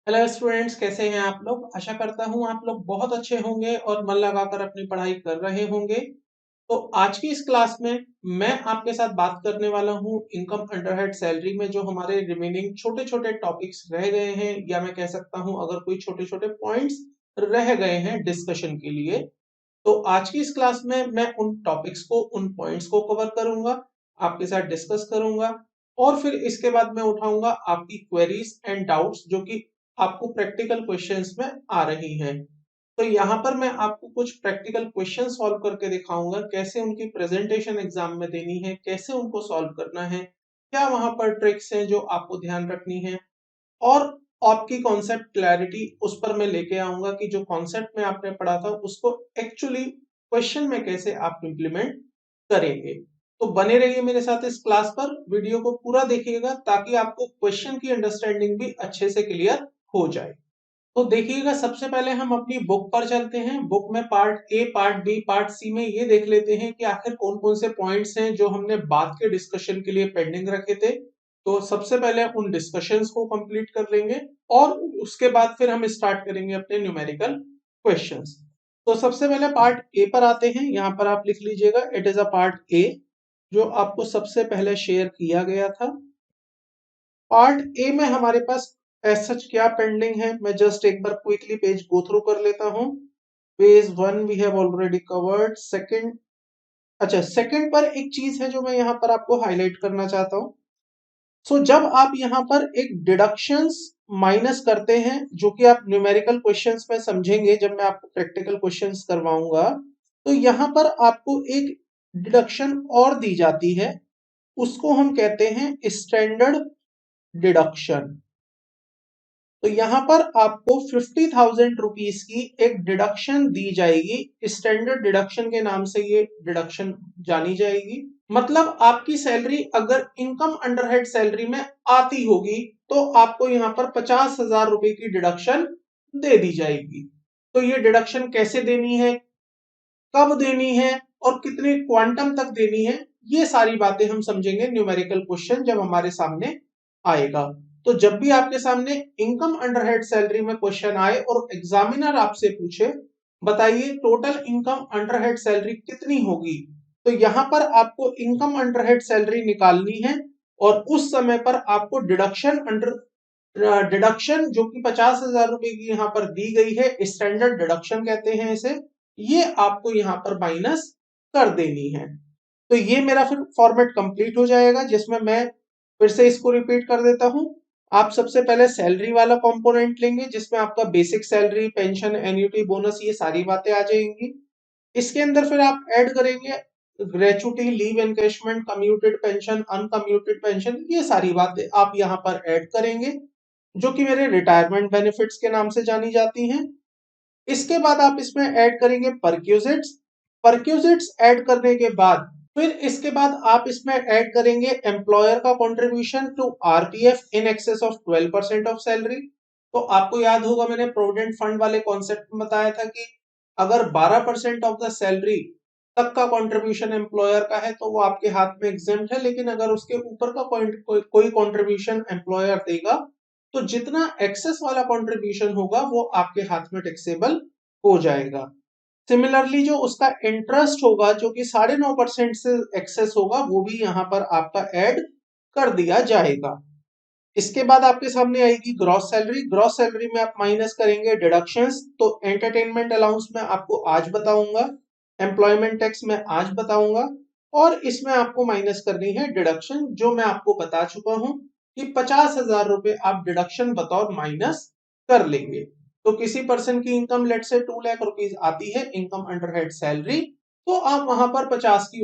Hello students, कैसे हैं आप लोग। आशा करता हूं आप लोग बहुत अच्छे होंगे और मन लगाकर अपनी पढ़ाई कर रहे होंगे। तो आज की इस क्लास में मैं आपके साथ बात करने वाला हूं इनकम अंडर हेड सैलरी में जो हमारे रिमेनिंग छोटे छोटे टॉपिक्स रह गए हैं, या मैं कह सकता हूं अगर कोई छोटे छोटे पॉइंट्स रह गए हैं डिस्कशन के लिए। तो आज की इस क्लास में मैं उन टॉपिक्स को, उन पॉइंट्स को कवर करूंगा, आपके साथ डिस्कस करूंगा, और फिर इसके बाद मैं उठाऊंगा आपकी क्वेरीज एंड डाउट्स जो कि आपको प्रैक्टिकल क्वेश्चंस में आ रही हैं। तो यहाँ पर मैं आपको कुछ प्रैक्टिकल क्वेश्चन सॉल्व करके दिखाऊंगा, कैसे उनकी प्रेजेंटेशन एग्जाम में देनी है, कैसे उनको सॉल्व करना है, क्या वहां पर ट्रिक्स हैं जो आपको ध्यान रखनी है, और आपकी कॉन्सेप्ट क्लैरिटी उस पर मैं लेके आऊंगा कि जो कॉन्सेप्ट में आपने पढ़ा था उसको एक्चुअली क्वेश्चन में कैसे आप इम्प्लीमेंट करेंगे। तो बने रहिए मेरे साथ इस क्लास पर, वीडियो को पूरा देखिएगा ताकि आपको क्वेश्चन की अंडरस्टैंडिंग भी अच्छे से क्लियर हो जाए। तो देखिएगा, सबसे पहले हम अपनी बुक पर चलते हैं। बुक में part A, part B, part C में ये देख लेते हैं कि आखिर कौन कौन से पॉइंट्स हैं जो हमने बाद के डिस्कशन के लिए पेंडिंग रखे थे। तो सबसे पहले उन डिस्कशंस को कंप्लीट कर लेंगे और उसके बाद फिर हम स्टार्ट करेंगे अपने न्यूमेरिकल क्वेश्चंस। तो सबसे पहले पार्ट ए पर आते हैं। यहाँ पर आप लिख लीजिएगा, it is a part A जो आपको सबसे पहले शेयर किया गया था। पार्ट ए में हमारे पास एज सच क्या पेंडिंग है, मैं जस्ट एक बार क्विकली पेज गो थ्रू कर लेता हूं। Page one we have already covered. Second, अच्छा, सेकंड पर एक चीज है जो मैं यहाँ पर आपको हाईलाइट करना चाहता हूँ। जब आप यहाँ पर एक डिडक्शंस माइनस करते हैं, जो कि आप न्यूमेरिकल क्वेश्चंस में समझेंगे जब मैं आपको प्रैक्टिकल क्वेश्चंस करवाऊंगा, तो यहाँ पर आपको एक डिडक्शन और दी जाती है, उसको हम कहते हैं स्टैंडर्ड डिडक्शन। तो यहाँ पर आपको 50,000 रुपीज की एक डिडक्शन दी जाएगी। स्टैंडर्ड डिडक्शन के नाम से ये डिडक्शन जानी जाएगी। मतलब आपकी सैलरी अगर इनकम अंडर हेड सैलरी में आती होगी तो आपको यहाँ पर 50,000 रुपए की डिडक्शन दे दी जाएगी। तो ये डिडक्शन कैसे देनी है, कब देनी है और कितने क्वांटम तक देनी है, ये सारी बातें हम समझेंगे न्यूमेरिकल क्वेश्चन जब हमारे सामने आएगा। तो जब भी आपके सामने इनकम अंडर हेड सैलरी में क्वेश्चन आए और एग्जामिनर आपसे पूछे बताइए total income under head salary कितनी होगी, तो यहाँ पर आपको इनकम अंडर हेड सैलरी निकालनी है और उस समय पर आपको डिडक्शन जो कि 50,000 रुपए की यहाँ पर दी गई है, स्टैंडर्ड डिडक्शन कहते हैं इसे, ये आपको यहाँ पर माइनस कर देनी है। तो ये मेरा फिर फॉर्मेट कंप्लीट हो जाएगा, जिसमें मैं फिर से इसको रिपीट कर देता हूं। आप सबसे पहले सैलरी वाला कंपोनेंट लेंगे जिसमें आपका basic salary, pension, annuity, bonus, ये सारी बातें आ जाएंगी। इसके अंदर फिर आप ऐड करेंगे gratuity, leave encashment, commuted pension, uncommuted pension, ये सारी बातें आप यहाँ पर ऐड करेंगे जो कि मेरे रिटायरमेंट बेनिफिट्स के नाम से जानी जाती हैं। इसके बाद आप इसमें ऐड करेंगे परक्यूजिट्स। परक्यूजिट्स ऐड करने के बाद फिर इसके बाद आप इसमें ऐड करेंगे एम्प्लॉयर का contribution to RPF in excess of 12% of salary. तो आपको याद होगा मैंने प्रोविडेंट फंड वाले कॉन्सेप्ट में बताया था कि अगर 12% ऑफ द सैलरी तक का कंट्रीब्यूशन एम्प्लॉयर का है तो वो आपके हाथ में एग्जेम्प्ट है, लेकिन अगर उसके ऊपर का कोई कंट्रीब्यूशन एम्प्लॉयर देगा तो जितना एक्सेस वाला कंट्रीब्यूशन होगा वो आपके हाथ में टैक्सेबल हो जाएगा। सिमिलरली जो उसका इंटरेस्ट होगा जो कि 9.5% से एक्सेस होगा, वो भी यहाँ पर आपका ऐड कर दिया जाएगा। इसके बाद आपके सामने आएगी ग्रॉस सैलरी। ग्रॉस सैलरी में आप माइनस करेंगे डिडक्शंस। तो एंटरटेनमेंट अलाउंस में आपको आज बताऊंगा, एम्प्लॉयमेंट टैक्स में आज बताऊंगा, और इसमें आपको माइनस करनी है डिडक्शन, जो मैं आपको बता चुका हूं कि 50,000 रुपए आप डिडक्शन बतौर माइनस कर लेंगे। तो किसी पर्सन की इनकम लेट से 2 लाख रुपीज आती है इनकम अंडर हेड सैलरी, तो आप वहां पर 50 की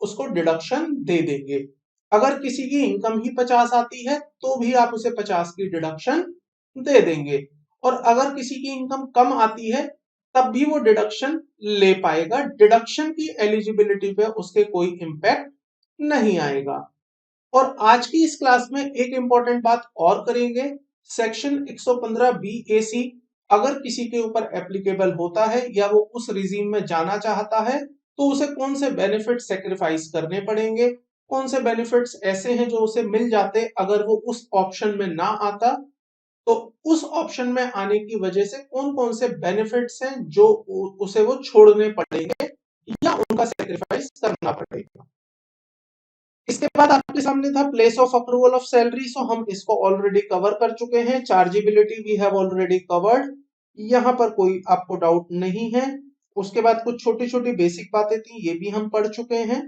उसको डिडक्शन दे देंगे। अगर किसी की इनकम ही 50 आती है तो भी आप उसे 50 की डिडक्शन दे देंगे, और अगर किसी की इनकम कम आती है तब भी वो डिडक्शन ले पाएगा। डिडक्शन की एलिजिबिलिटी पे उसके कोई इंपैक्ट नहीं आएगा। और आज की इस क्लास में एक इंपॉर्टेंट बात और करेंगे, सेक्शन 115 बी ए सी अगर किसी के ऊपर एप्लीकेबल होता है या वो उस रिजीम में जाना चाहता है तो उसे कौन से बेनिफिट सेक्रीफाइस करने पड़ेंगे, कौन से बेनिफिट्स ऐसे हैं जो उसे मिल जाते अगर वो उस ऑप्शन में ना आता, तो उस ऑप्शन में आने की वजह से कौन कौन से बेनिफिट्स हैं जो उसे वो छोड़ने पड़ेंगे या उनका सेक्रीफाइस करना पड़ेगा। इसके बाद आपके सामने था place of approval of salary, so हम इसको ऑलरेडी कवर कर चुके हैं। Chargeability we have already covered, यहां पर कोई आपको डाउट नहीं है। उसके बाद कुछ छोटी छोटी बेसिक बातें थी, ये भी हम पढ़ चुके हैं।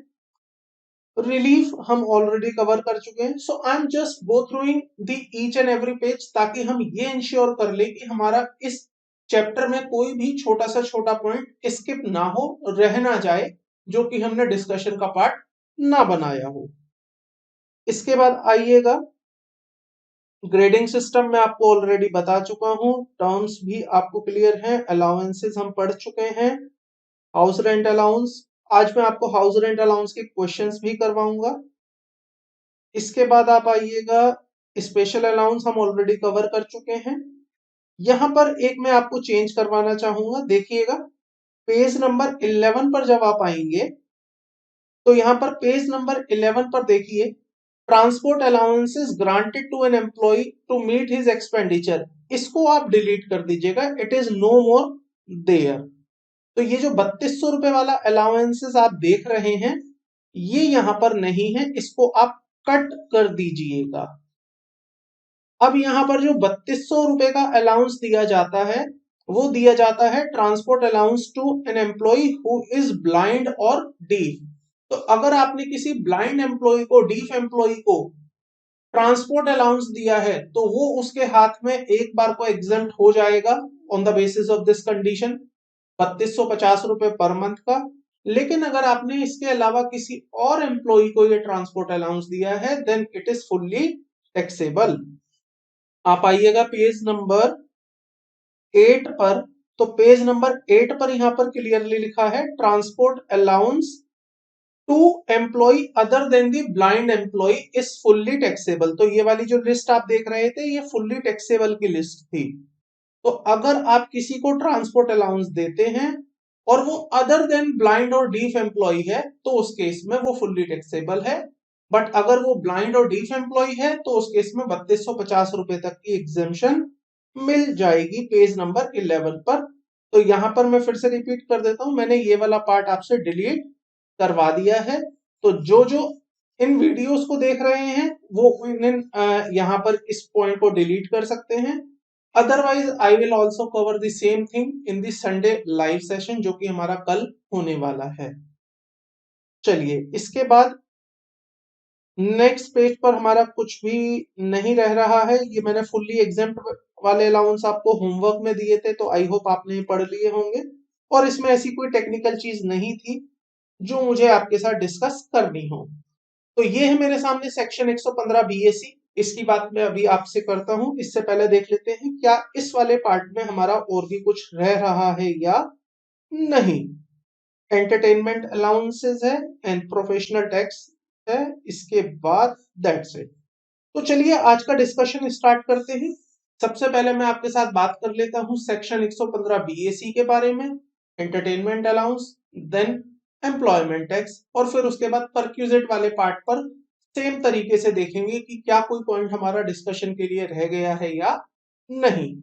रिलीफ हम ऑलरेडी कवर कर चुके हैं। So I am just go throughing the each and every page ताकि हम ये इंश्योर कर ले कि हमारा इस चैप्टर में कोई भी छोटा सा छोटा पॉइंट स्किप ना हो, रह ना जाए, जो कि हमने डिस्कशन का पार्ट ना बनाया हो। इसके बाद आइएगा, ग्रेडिंग सिस्टम में आपको ऑलरेडी बता चुका हूं, टर्म्स भी आपको क्लियर हैं, अलाउंसेस हम पढ़ चुके हैं, हाउस रेंट अलाउंस, आज मैं आपको हाउस रेंट अलाउंस के क्वेश्चंस भी करवाऊंगा। इसके बाद आप आइएगा, स्पेशल अलाउंस हम ऑलरेडी कवर कर चुके हैं। यहां पर एक मैं आपको चेंज करवाना चाहूंगा, देखिएगा पेज नंबर 11 पर जब आप आएंगे तो यहां पर पेज नंबर 11 पर देखिए, transport allowances granted to an employee to meet his expenditure, इसको आप डिलीट कर दीजिएगा, it is no more there. तो ये जो 3200 रुपए वाला अलाउंसेस आप देख रहे हैं, ये यहां पर नहीं है, इसको आप कट कर दीजिएगा। अब यहां पर जो 3200 रुपए का अलाउंस दिया जाता है, वो दिया जाता है transport allowance to an employee who is blind और डीफ। तो अगर आपने किसी ब्लाइंड एम्प्लॉय को, डीफ एम्प्लॉय को ट्रांसपोर्ट अलाउंस दिया है, तो वो उसके हाथ में एक बार को एग्जम्प्ट हो जाएगा on the basis of this condition, 3250 रुपए पर मंथ का। लेकिन अगर आपने इसके अलावा किसी और एम्प्लॉय को ये ट्रांसपोर्ट अलाउंस दिया है, then it is fully taxable. आप आइएगा पेज नंबर 8 पर, तो पेज नंबर 8 पर यहां पर क्लियरली लिखा है transport allowance to employee other than the blind employee is fully taxable. तो ये वाली जो लिस्ट आप देख रहे थे, ये फुल्ली टैक्सेबल की लिस्ट थी। तो अगर आप किसी को ट्रांसपोर्ट अलाउंस देते हैं और वो अदर देन ब्लाइंड और डीफ एम्प्लॉय है, तो उस केस में वो फुल्ली टैक्सेबल है। बट अगर वो ब्लाइंड और डीफ एम्प्लॉय है, तो उस केस में 3250 रुपए तक की एग्जेम्पशन मिल जाएगी पेज नंबर 11 पर। तो यहां पर मैं फिर से रिपीट कर देता हूं, मैंने ये वाला पार्ट आपसे डिलीट करवा दिया है। तो जो जो इन वीडियोस को देख रहे हैं, वो इन यहाँ पर इस पॉइंट को डिलीट कर सकते हैं। Otherwise I will also cover the same thing in the Sunday live session, जो कि हमारा कल होने वाला है। चलिए, इसके बाद नेक्स्ट पेज पर हमारा कुछ भी नहीं रह रहा है। ये मैंने फुल्ली एग्जेम्प्ट वाले अलाउंस आपको होमवर्क में दिए थे, तो आई होप आपने पढ़ लिए होंगे, और इसमें ऐसी कोई टेक्निकल चीज नहीं थी जो मुझे आपके साथ डिस्कस करनी हो। तो ये है मेरे सामने सेक्शन 115 बीएसी, इसकी बात मैं अभी आपसे करता हूं। इससे पहले देख लेते हैं क्या इस वाले पार्ट में हमारा और भी कुछ रह रहा है या नहीं। एंटरटेनमेंट अलाउंसेस है एंड प्रोफेशनल टैक्स है, इसके बाद दैट्स इट। तो चलिए आज का डिस्कशन स्टार्ट करते हैं। सबसे पहले मैं आपके साथ बात कर लेता हूं सेक्शन 115 बीएसी के बारे में, entertainment allowance, then employment tax, और फिर उसके बाद परक्यूजेट वाले पार्ट पर सेम तरीके से देखेंगे कि क्या कोई पॉइंट हमारा डिस्कशन के लिए रह गया है या नहीं।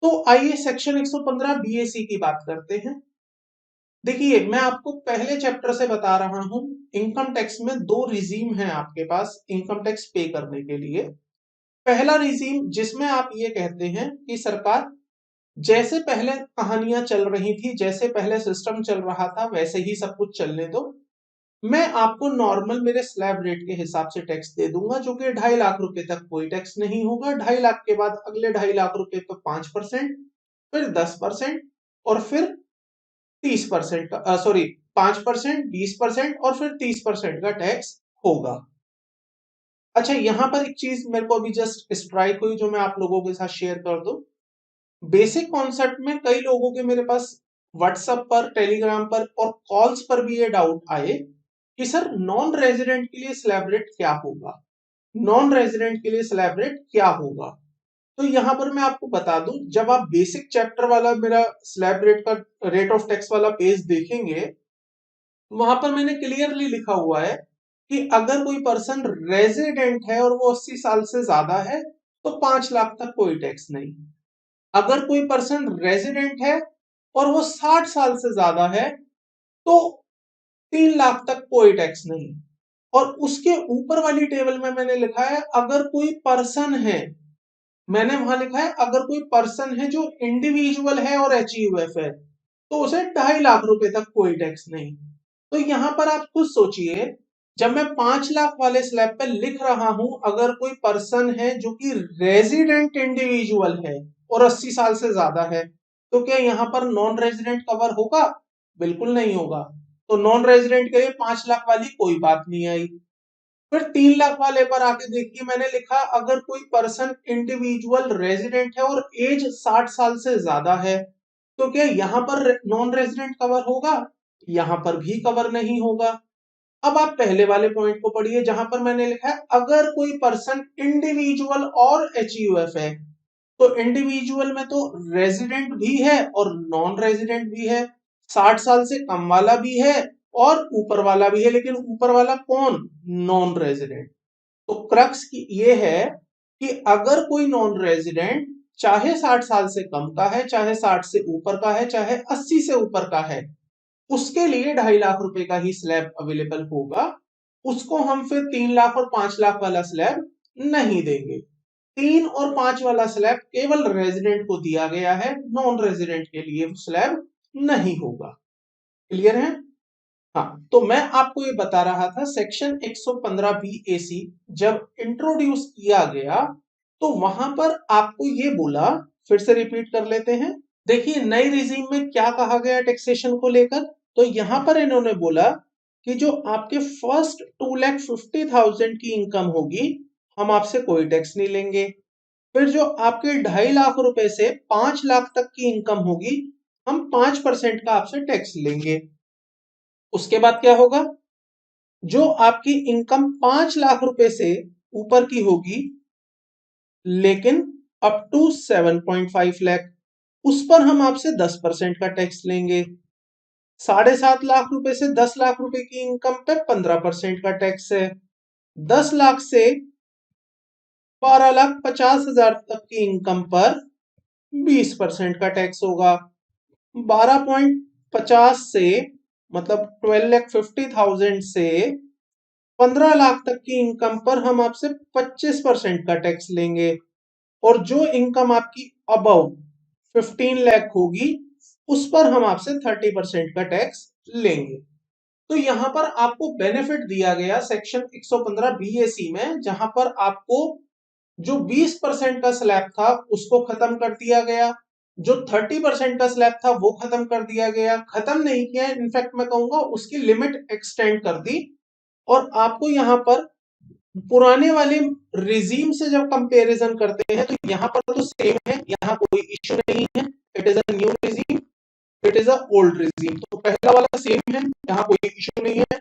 तो आइए सेक्शन 115 बीएसी की बात करते हैं। देखिए, मैं आपको पहले चैप्टर से बता रहा हूं, इनकम टैक्स में दो रिजीम है आपके पास इनकम टैक्स पे करने के लिए। पहला रिजीम जिसमें आप ये कहते हैं कि सरकार, जैसे पहले कहानियां चल रही थी, जैसे पहले सिस्टम चल रहा था, वैसे ही सब कुछ चलने दो। मैं आपको नॉर्मल मेरे स्लैब रेट के हिसाब से टैक्स दे दूंगा, जो कि 2.5 लाख रुपए तक कोई टैक्स नहीं होगा। 2.5 लाख के बाद अगले 2.5 लाख रुपए पर 5%, फिर 10%, और फिर 30% का, सॉरी 5%, 20% और फिर 30% का टैक्स होगा। अच्छा, यहां पर एक चीज मेरे को अभी जस्ट स्ट्राइक हुई, जो मैं आप लोगों के साथ शेयर कर दूं। बेसिक कॉन्सेप्ट में कई लोगों के मेरे पास व्हाट्सएप पर, टेलीग्राम पर और कॉल्स पर भी ये डाउट आए कि सर नॉन रेजिडेंट के लिए स्लैब रेट क्या होगा, नॉन रेजिडेंट के लिए स्लैब रेट क्या होगा। तो यहां पर मैं आपको बता दूं, जब आप बेसिक चैप्टर वाला मेरा स्लैब रेट का रेट ऑफ टैक्स वाला पेज देखेंगे, वहां पर मैंने क्लियरली लिखा हुआ है कि अगर कोई पर्सन रेजिडेंट है और वो 80 साल से ज्यादा है, तो 5 लाख तक कोई टैक्स नहीं। अगर कोई पर्सन रेजिडेंट है और वो 60 साल से ज्यादा है तो 3 लाख तक कोई टैक्स नहीं। और उसके ऊपर वाली टेबल में मैंने लिखा है अगर कोई पर्सन है, मैंने वहां लिखा है अगर कोई पर्सन है जो इंडिविजुअल है और एचयूएफ है तो उसे 2.5 लाख रुपए तक कोई टैक्स नहीं। तो यहां पर आप खुद सोचिए, जब मैं 5 लाख वाले स्लैब पे लिख रहा हूं अगर कोई पर्सन है जो कि रेजिडेंट इंडिविजुअल है और 80 साल से ज्यादा है, तो क्या यहां पर नॉन रेजिडेंट कवर होगा? बिल्कुल नहीं होगा। तो नॉन रेजिडेंट के लिए 5 लाख वाली कोई बात नहीं आई। फिर 3 लाख वाले पर आके देखिए, मैंने लिखा अगर कोई पर्सन इंडिविजुअल रेजिडेंट है और एज 60 साल से ज्यादा है तो क्या यहाँ पर नॉन रेजिडेंट कवर होगा? यहाँ पर भी कवर नहीं होगा। अब आप पहले वाले पॉइंट को पढ़िए जहां पर मैंने लिखा है अगर कोई पर्सन इंडिविजुअल और एचयूएफ है, तो इंडिविजुअल में तो रेजिडेंट भी है और नॉन रेजिडेंट भी है, 60 साल से कम वाला भी है और ऊपर वाला भी है, लेकिन ऊपर वाला कौन? Non resident. तो क्रक्स की ये है कि अगर कोई नॉन रेजिडेंट चाहे 60 साल से कम का है, चाहे 60 से ऊपर का है, चाहे 80 से ऊपर का है, उसके लिए 2.5 लाख रुपए का ही स्लैब अवेलेबल होगा। उसको हम फिर 3 लाख और 5 लाख वाला स्लैब नहीं देंगे। 3 और 5 वाला स्लैब केवल रेजिडेंट को दिया गया है, नॉन रेजिडेंट के लिए स्लैब नहीं होगा। क्लियर है? हाँ, तो मैं आपको ये बता रहा था सेक्शन 115 BAC जब इंट्रोड्यूस किया गया तो वहां पर आपको ये बोला, फिर से रिपीट कर लेते हैं। देखिए नई रिजीम में क्या कहा गया टैक्सेशन को लेकर। तो यहां पर इन्होंने बोला कि जो आपके फर्स्ट 2,50,000 की इनकम होगी हम आपसे कोई टैक्स नहीं लेंगे। फिर जो आपके 2.5 लाख रुपए से 5 लाख तक की इनकम होगी हम 5% का आपसे टैक्स लेंगे। उसके बाद क्या होगा? जो आपकी इनकम 5 लाख रुपए से ऊपर की होगी लेकिन अप टू 7.5 लाख, उस पर हम आपसे 10% का टैक्स लेंगे। 7.5 लाख रुपए से 10 लाख रुपए की इनकम पे 15% का टैक्स है। 10 लाख से 12,50,000 तक की इनकम पर 20% का टैक्स होगा। 12.50 से मतलब 12,50,000 से 15 लाख तक की इनकम पर हम आपसे 25% का टैक्स लेंगे। और जो इनकम आपकी अबव 15 लाख होगी उस पर हम आपसे 30% का टैक्स लेंगे। तो यहां पर आपको बेनिफिट दिया गया सेक्शन 115 BAC में, जहां पर आपको जो 20% का स्लैब था उसको खत्म कर दिया गया, जो 30% का स्लैब था वो खत्म कर दिया गया। खत्म नहीं किया, इनफैक्ट मैं कहूंगा उसकी लिमिट एक्सटेंड कर दी। और आपको यहाँ पर पुराने वाले रिजीम से जब कंपैरिजन करते हैं तो यहाँ पर तो सेम है, यहाँ कोई इश्यू नहीं है। It is a new regime, it is a old regime. तो पहला वाला सेम है, यहाँ कोई इश्यू नहीं है।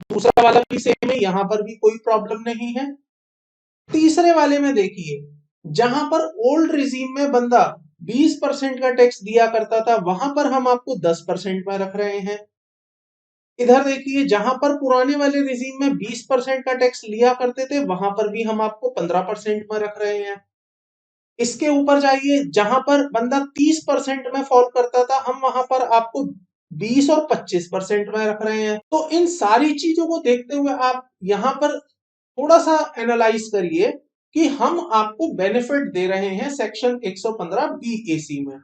दूसरा वाला भी सेम है, यहाँ पर भी कोई प्रॉब्लम नहीं है। तीसरे वाले में देखिए, जहां पर ओल्ड रिजीम में बंदा 20% का टैक्स दिया करता था वहां पर हम आपको 10% में रख रहे हैं। इधर देखिए, जहां पर पुराने वाले रिजीम में 20% का टैक्स लिया करते थे वहां पर भी हम आपको 15% में रख रहे हैं। इसके ऊपर जाइए, जहां पर बंदा 30% में फॉल करता था हम वहां पर आपको 20 और 25% में रख रहे हैं। तो इन सारी चीजों को देखते हुए आप यहां पर थोड़ा सा एनालाइज करिए कि हम आपको बेनिफिट दे रहे हैं सेक्शन 115 BAC में।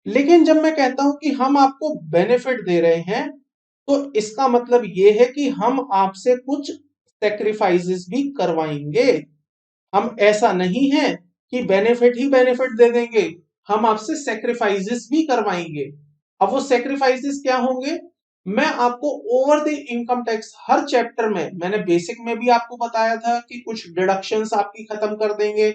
लेकिन जब मैं कहता हूं कि हम आपको बेनिफिट दे रहे हैं तो इसका मतलब ये है कि हम आपसे कुछ सेक्रीफाइसेस भी करवाएंगे। हम ऐसा नहीं है कि बेनिफिट ही बेनिफिट दे देंगे, हम आपसे सेक्रीफाइसेस भी करवाएंगे। अब वो सेक्रीफाइसेस क्या होंगे? मैं आपको over the income tax her chapter में, मैंने बेसिक में भी आपको बताया था कि कुछ डिडक्शंस आपकी खत्म कर देंगे।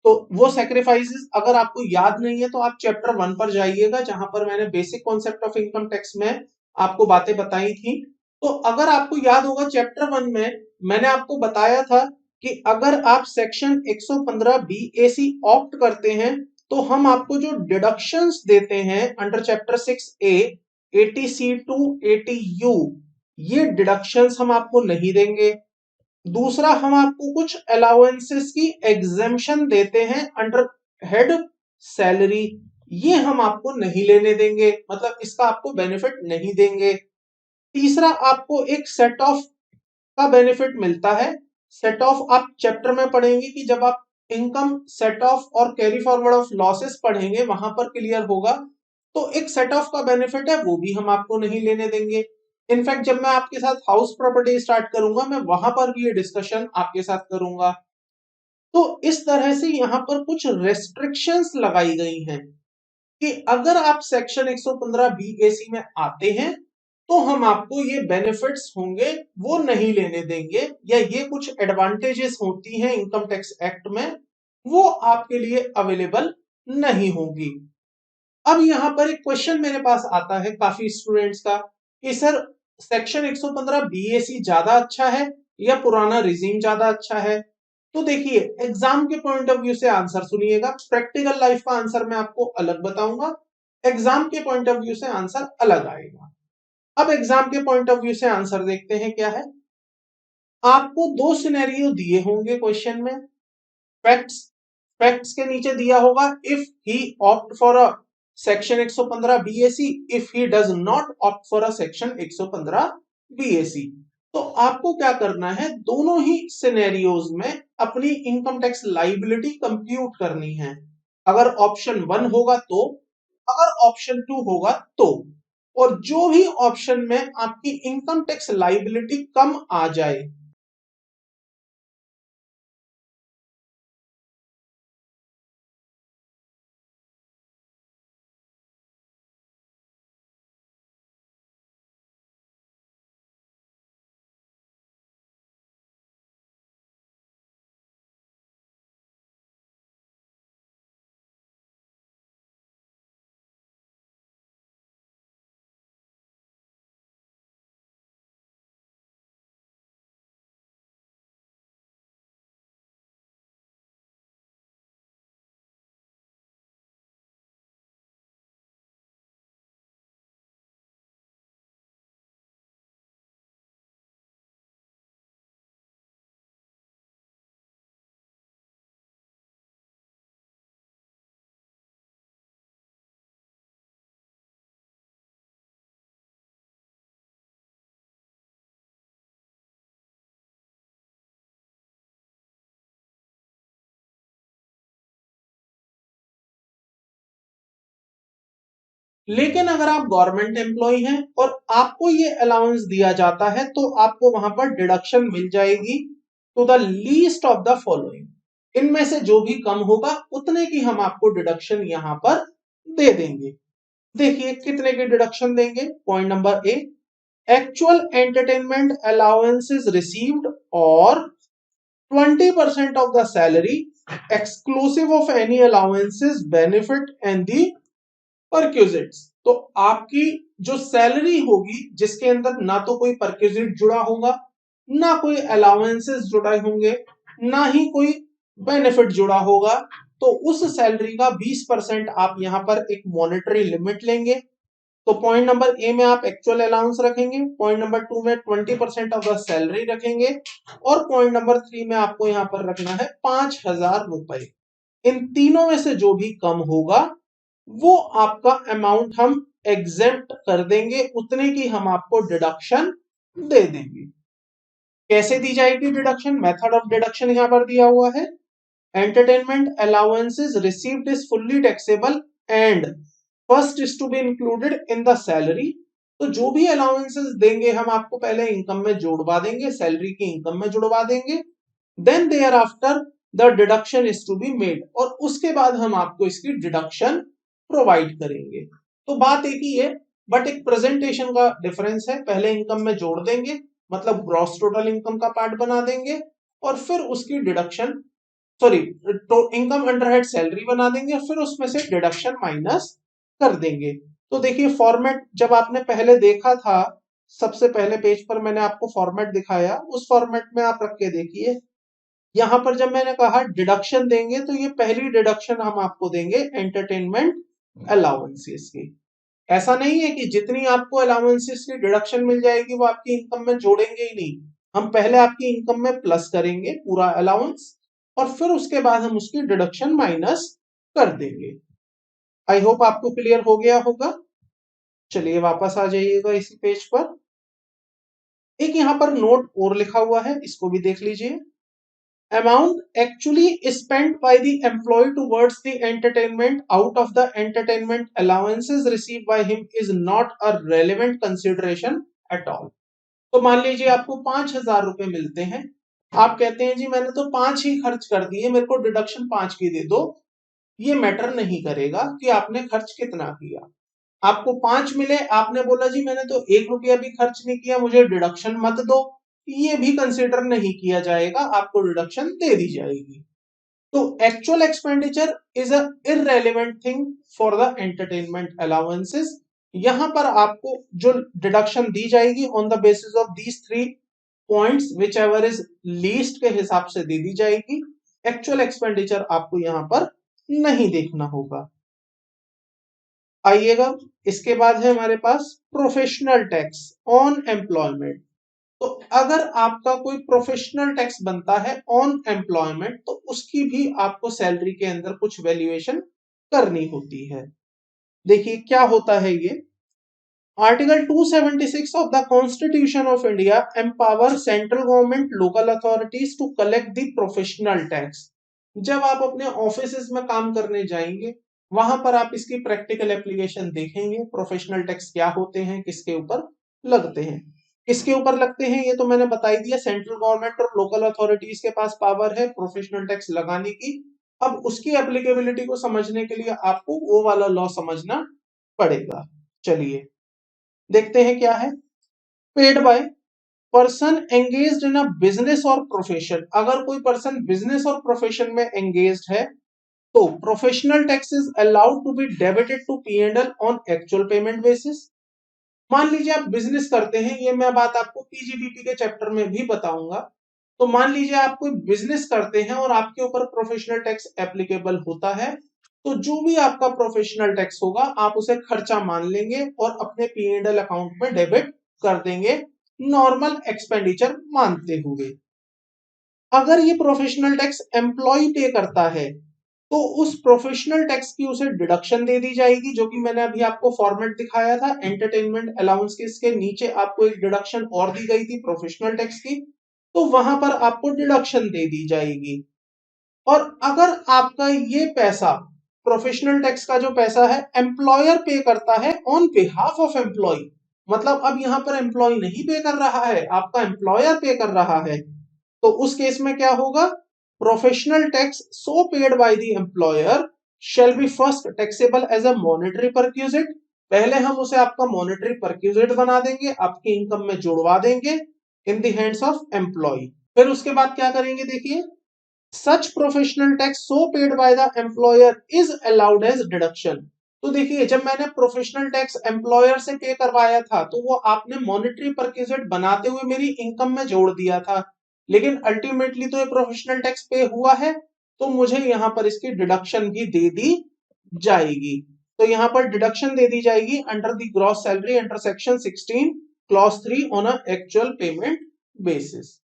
तो वो सेक्रीफाइसेस अगर आपको याद नहीं है तो आप चैप्टर 1 पर जाइएगा जहां पर मैंने basic concept of income tax में आपको बातें बताई थी। तो अगर आपको याद होगा चैप्टर 1 में मैंने आपको बताया था कि अगर आप सेक्शन 115 BAC ऑप्ट करते हैं तो हम आपको जो डिडक्शंस देते हैं under chapter 6A 80C to 80U, ये डिडक्शंस हम आपको नहीं देंगे। दूसरा, हम आपको कुछ अलाउंसेस की एग्जेम्पशन देते हैं अंडर हेड सैलरी, ये हम आपको नहीं लेने देंगे, मतलब इसका आपको बेनिफिट नहीं देंगे। तीसरा, आपको एक सेट ऑफ का बेनिफिट मिलता है। सेट ऑफ आप चैप्टर में पढ़ेंगे कि जब आप इनकम सेट ऑफ और कैरी फॉरवर्ड ऑफ लॉसेस पढ़ेंगे वहां पर क्लियर होगा। तो एक सेट ऑफ का बेनिफिट है, वो भी हम आपको नहीं लेने देंगे। इनफैक्ट जब मैं आपके साथ हाउस प्रॉपर्टी स्टार्ट करूंगा, मैं वहां पर भी ये डिस्कशन आपके साथ करूंगा। तो इस तरह से यहाँ पर कुछ रेस्ट्रिक्शंस लगाई गई हैं कि अगर आप सेक्शन 115 बीएसी में आते हैं तो हम आपको ये बेनिफिट्स होंगे वो नहीं लेने देंगे, या ये कुछ एडवांटेजेस होती हैं इनकम टैक्स एक्ट में, वो आपके लिए अवेलेबल नहीं होंगी। अब यहां पर एक क्वेश्चन मेरे पास आता है काफी स्टूडेंट्स का कि सर सेक्शन 115 बीएसी ज्यादा अच्छा है या पुराना रिजीम ज्यादा अच्छा है। तो देखिए, एग्जाम के पॉइंट ऑफ व्यू से आंसर सुनिएगा, प्रैक्टिकल लाइफ का आंसर मैं आपको अलग बताऊंगा, एग्जाम के पॉइंट ऑफ व्यू से आंसर अलग आएगा। अब एग्जाम के पॉइंट ऑफ व्यू से आंसर देखते हैं क्या है। आपको दो सिनेरियो दिए होंगे क्वेश्चन में, फैक्ट्स फैक्ट्स के नीचे दिया होगा if he opt for a section 115 BAC, if he does not opt for a section 115 BAC. तो आपको क्या करना है, दोनों ही सिनेरियोज में अपनी इनकम टैक्स लाइबिलिटी कंप्यूट करनी है। अगर ऑप्शन 1 होगा तो, अगर ऑप्शन 2 होगा तो, और जो भी ऑप्शन में आपकी इनकम टैक्स लाइबिलिटी कम आ जाए, लेकिन अगर आप गवर्नमेंट एम्प्लॉय हैं और आपको ये अलाउंस दिया जाता है तो आपको वहां पर डिडक्शन मिल जाएगी to the least of the following, इनमें से जो भी कम होगा उतने की हम आपको डिडक्शन यहां पर दे देंगे। देखिए कितने की डिडक्शन देंगे। Point number A, actual entertainment allowances received और 20% of the salary exclusive of any allowances benefit and the perquisites. तो आपकी जो सैलरी होगी जिसके अंदर ना तो कोई परक्यूजिट जुड़ा होगा, ना कोई अलाउंसेस जुड़े होंगे, ना ही कोई बेनिफिट जुड़ा होगा, तो उस सैलरी का 20% आप यहां पर एक मॉनेटरी लिमिट लेंगे। तो पॉइंट नंबर ए में आप एक्चुअल अलाउंस रखेंगे, पॉइंट नंबर 2 में 20% ऑफ द सैलरी रखेंगे, और पॉइंट नंबर 3 में आपको यहां पर रखना है 5,000 रुपए। इन तीनों में से जो भी कम होगा वो आपका अमाउंट हम एग्जेम्प्ट कर देंगे, उतने की हम आपको डिडक्शन दे देंगे। कैसे दी जाएगी डिडक्शन, मेथड ऑफ डिडक्शन यहां पर दिया हुआ है। Entertainment allowances received is fully taxable and first is to be included in the salary. तो जो भी अलाउंसेस देंगे हम आपको पहले इनकम में जोड़वा देंगे, सैलरी की इनकम में जुड़वा देंगे, then thereafter the deduction is to be made, और उसके बाद हम आपको इसकी डिडक्शन प्रोवाइड करेंगे। तो बात एक ही है, बट एक प्रेजेंटेशन का डिफरेंस है। पहले इनकम में जोड़ देंगे, मतलब ग्रॉस टोटल इनकम का पार्ट बना देंगे, और फिर उसकी डिडक्शन, सॉरी, तो इनकम अंडर हेड सैलरी बना देंगे, फिर उसमें से डिडक्शन माइनस कर देंगे। तो देखिए फॉर्मेट जब आपने पहले देखा था, सबसे पहले पेज पर मैंने आपको फॉर्मेट दिखाया, उस फॉर्मेट में आप रख के देखिए। यहां पर जब मैंने कहा डिडक्शन देंगे तो ये पहली डिडक्शन हम आपको देंगे एंटरटेनमेंट अलाउंसेस की। ऐसा नहीं है कि जितनी आपको अलाउंसेस की डिडक्शन मिल जाएगी वो आपकी इनकम में जोड़ेंगे ही नहीं, हम पहले आपकी इनकम में प्लस करेंगे पूरा अलाउंस और फिर उसके बाद हम उसकी डिडक्शन माइनस कर देंगे। आई होप आपको क्लियर हो गया होगा। चलिए वापस आ जाइएगा इसी पेज पर। एक यहाँ पर नोट और लिखा हुआ है, इसको भी देख लीजिए। Amount actually spent by the employee towards the entertainment out of the entertainment allowances received by him is not a relevant consideration at all। तो मान लीजिए आपको 5,000 रुपए मिलते हैं, आप कहते हैं जी मैंने तो 5 ही खर्च कर दिए, मेरे को डिडक्शन 5 की दे दो। ये मैटर नहीं करेगा कि आपने खर्च कितना किया। आपको 5 मिले, आपने बोला जी मैंने तो 1 रुपया भी खर्च नहीं किया, मुझे डिडक्शन मत दो, ये भी कंसिडर नहीं किया जाएगा, आपको डिडक्शन दे दी जाएगी। तो actual expenditure is a irrelevant thing for the entertainment allowances. यहां पर आपको जो डिडक्शन दी जाएगी on the basis of these 3 points which ever is least के हिसाब से दे दी जाएगी। एक्चुअल एक्सपेंडिचर आपको यहां पर नहीं देखना होगा। आइएगा, इसके बाद है हमारे पास प्रोफेशनल टैक्स ऑन एम्प्लॉयमेंट। तो अगर आपका कोई प्रोफेशनल टैक्स बनता है ऑन एम्प्लॉयमेंट तो उसकी भी आपको सैलरी के अंदर कुछ वैल्यूएशन करनी होती है। देखिए क्या होता है ये। Article 276 of the constitution of India empower central government local authorities to collect the professional tax. जब आप अपने ऑफिस में काम करने जाएंगे वहां पर आप इसकी प्रैक्टिकल एप्लीकेशन देखेंगे, प्रोफेशनल टैक्स क्या होते हैं, किसके ऊपर लगते हैं। किसके ऊपर लगते हैं ये तो मैंने बता ही दिया, सेंट्रल गवर्नमेंट और लोकल अथॉरिटीज के पास पावर है प्रोफेशनल टैक्स लगाने की। अब उसकी एप्लीकेबिलिटी को समझने के लिए आपको वो वाला लॉ समझना पड़ेगा। चलिए देखते हैं क्या है। Paid by person engaged in a business और प्रोफेशन। अगर कोई पर्सन बिजनेस और प्रोफेशन में एंगेज्ड है तो professional tax is allowed to be debited to P&L on actual payment basis. मान लीजिए आप बिजनेस करते हैं, ये मैं बात आपको PGBP के चैप्टर में भी बताऊंगा। तो मान लीजिए आप कोई बिजनेस करते हैं और आपके ऊपर प्रोफेशनल टैक्स एप्लीकेबल होता है, तो जो भी आपका प्रोफेशनल टैक्स होगा आप उसे खर्चा मान लेंगे और अपने P&L अकाउंट में डेबिट कर देंगे, नॉर्मल एक्सपेंडिचर मानते हुए। अगर ये प्रोफेशनल टैक्स एम्प्लॉय पे करता है तो उस प्रोफेशनल टैक्स की उसे डिडक्शन दे दी जाएगी, जो कि मैंने अभी आपको फॉर्मेट दिखाया था एंटरटेनमेंट अलाउंस के। इसके नीचे आपको एक डिडक्शन और दी गई थी प्रोफेशनल टैक्स की, तो वहां पर आपको डिडक्शन दे दी जाएगी। और अगर आपका ये पैसा प्रोफेशनल टैक्स का जो पैसा है एम्प्लॉयर पे करता है ऑन बिहाफ ऑफ एम्प्लॉय, मतलब अब यहां पर एम्प्लॉय नहीं पे कर रहा है, आपका एम्प्लॉयर पे कर रहा है, तो उस केस में क्या होगा। Professional tax so paid by the employer shall be first taxable as a monetary perquisite. पहले हम उसे आपका मॉनेटरी परक्यूजिट बना देंगे, आपकी इनकम में जुड़वा देंगे in the hands of employ. फिर उसके बाद क्या करेंगे, देखिए such professional tax so paid by the employer is allowed as deduction. तो देखिए जब मैंने प्रोफेशनल टैक्स एम्प्लॉयर से पे करवाया था तो वो आपने मॉनेटरी परक्यूजिट बनाते हुए मेरी इनकम में जोड़ दिया था, लेकिन अल्टीमेटली तो ये प्रोफेशनल टैक्स पे हुआ है, तो मुझे यहाँ पर इसकी डिडक्शन भी दे दी जाएगी। तो यहाँ पर डिडक्शन दे दी जाएगी under the gross salary under section 16 clause 3 on a actual payment basis.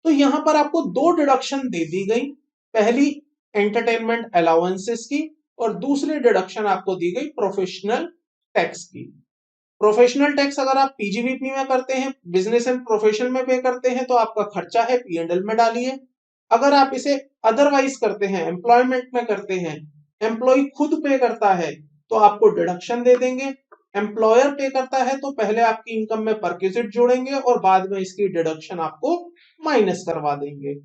तो यहां पर आपको दो डिडक्शन दे दी गई, पहली एंटरटेनमेंट अलाउंसेस की और दूसरी डिडक्शन आपको दी गई प्रोफेशनल टैक्स की। प्रोफेशनल टैक्स अगर आप PGBP में करते हैं, बिजनेस एंड प्रोफेशन में पे करते हैं, तो आपका खर्चा है P&L में डालिए। अगर आप इसे अदरवाइज करते हैं, एम्प्लॉयमेंट में करते हैं, एम्प्लॉय खुद पे करता है, तो आपको डिडक्शन दे देंगे। एम्प्लॉयर पे करता है तो पहले आपकी इनकम में परक्यूजिट जोड़ेंगे और बाद में इसकी डिडक्शन आपको माइनस करवा देंगे।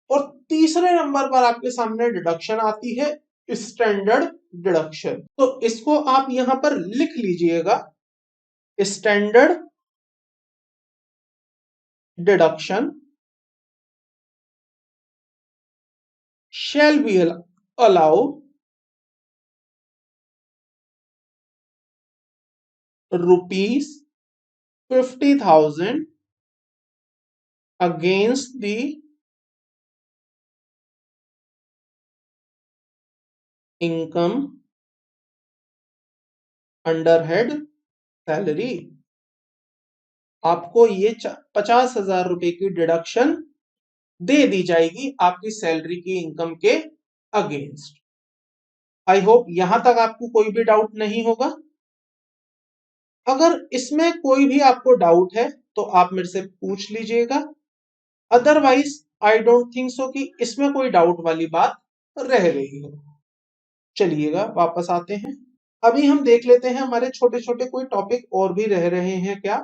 और तीसरे नंबर पर आपके सामने डिडक्शन आती है स्टैंडर्ड डिडक्शन। तो इसको आप यहां पर लिख लीजिएगा, standard deduction shall be allow rupees 50,000 against the income under head salary। आपको ये 50,000 रुपए की डिडक्शन दे दी जाएगी आपकी सैलरी की इनकम के अगेंस्ट। आई होप यहां तक आपको कोई भी डाउट नहीं होगा। अगर इसमें कोई भी आपको डाउट है तो आप मेरे से पूछ लीजिएगा, otherwise I don't think so कि इसमें कोई डाउट वाली बात रह रही है। चलिएगा वापस आते हैं। अभी हम देख लेते हैं हमारे छोटे छोटे कोई टॉपिक और भी रह रहे हैं क्या।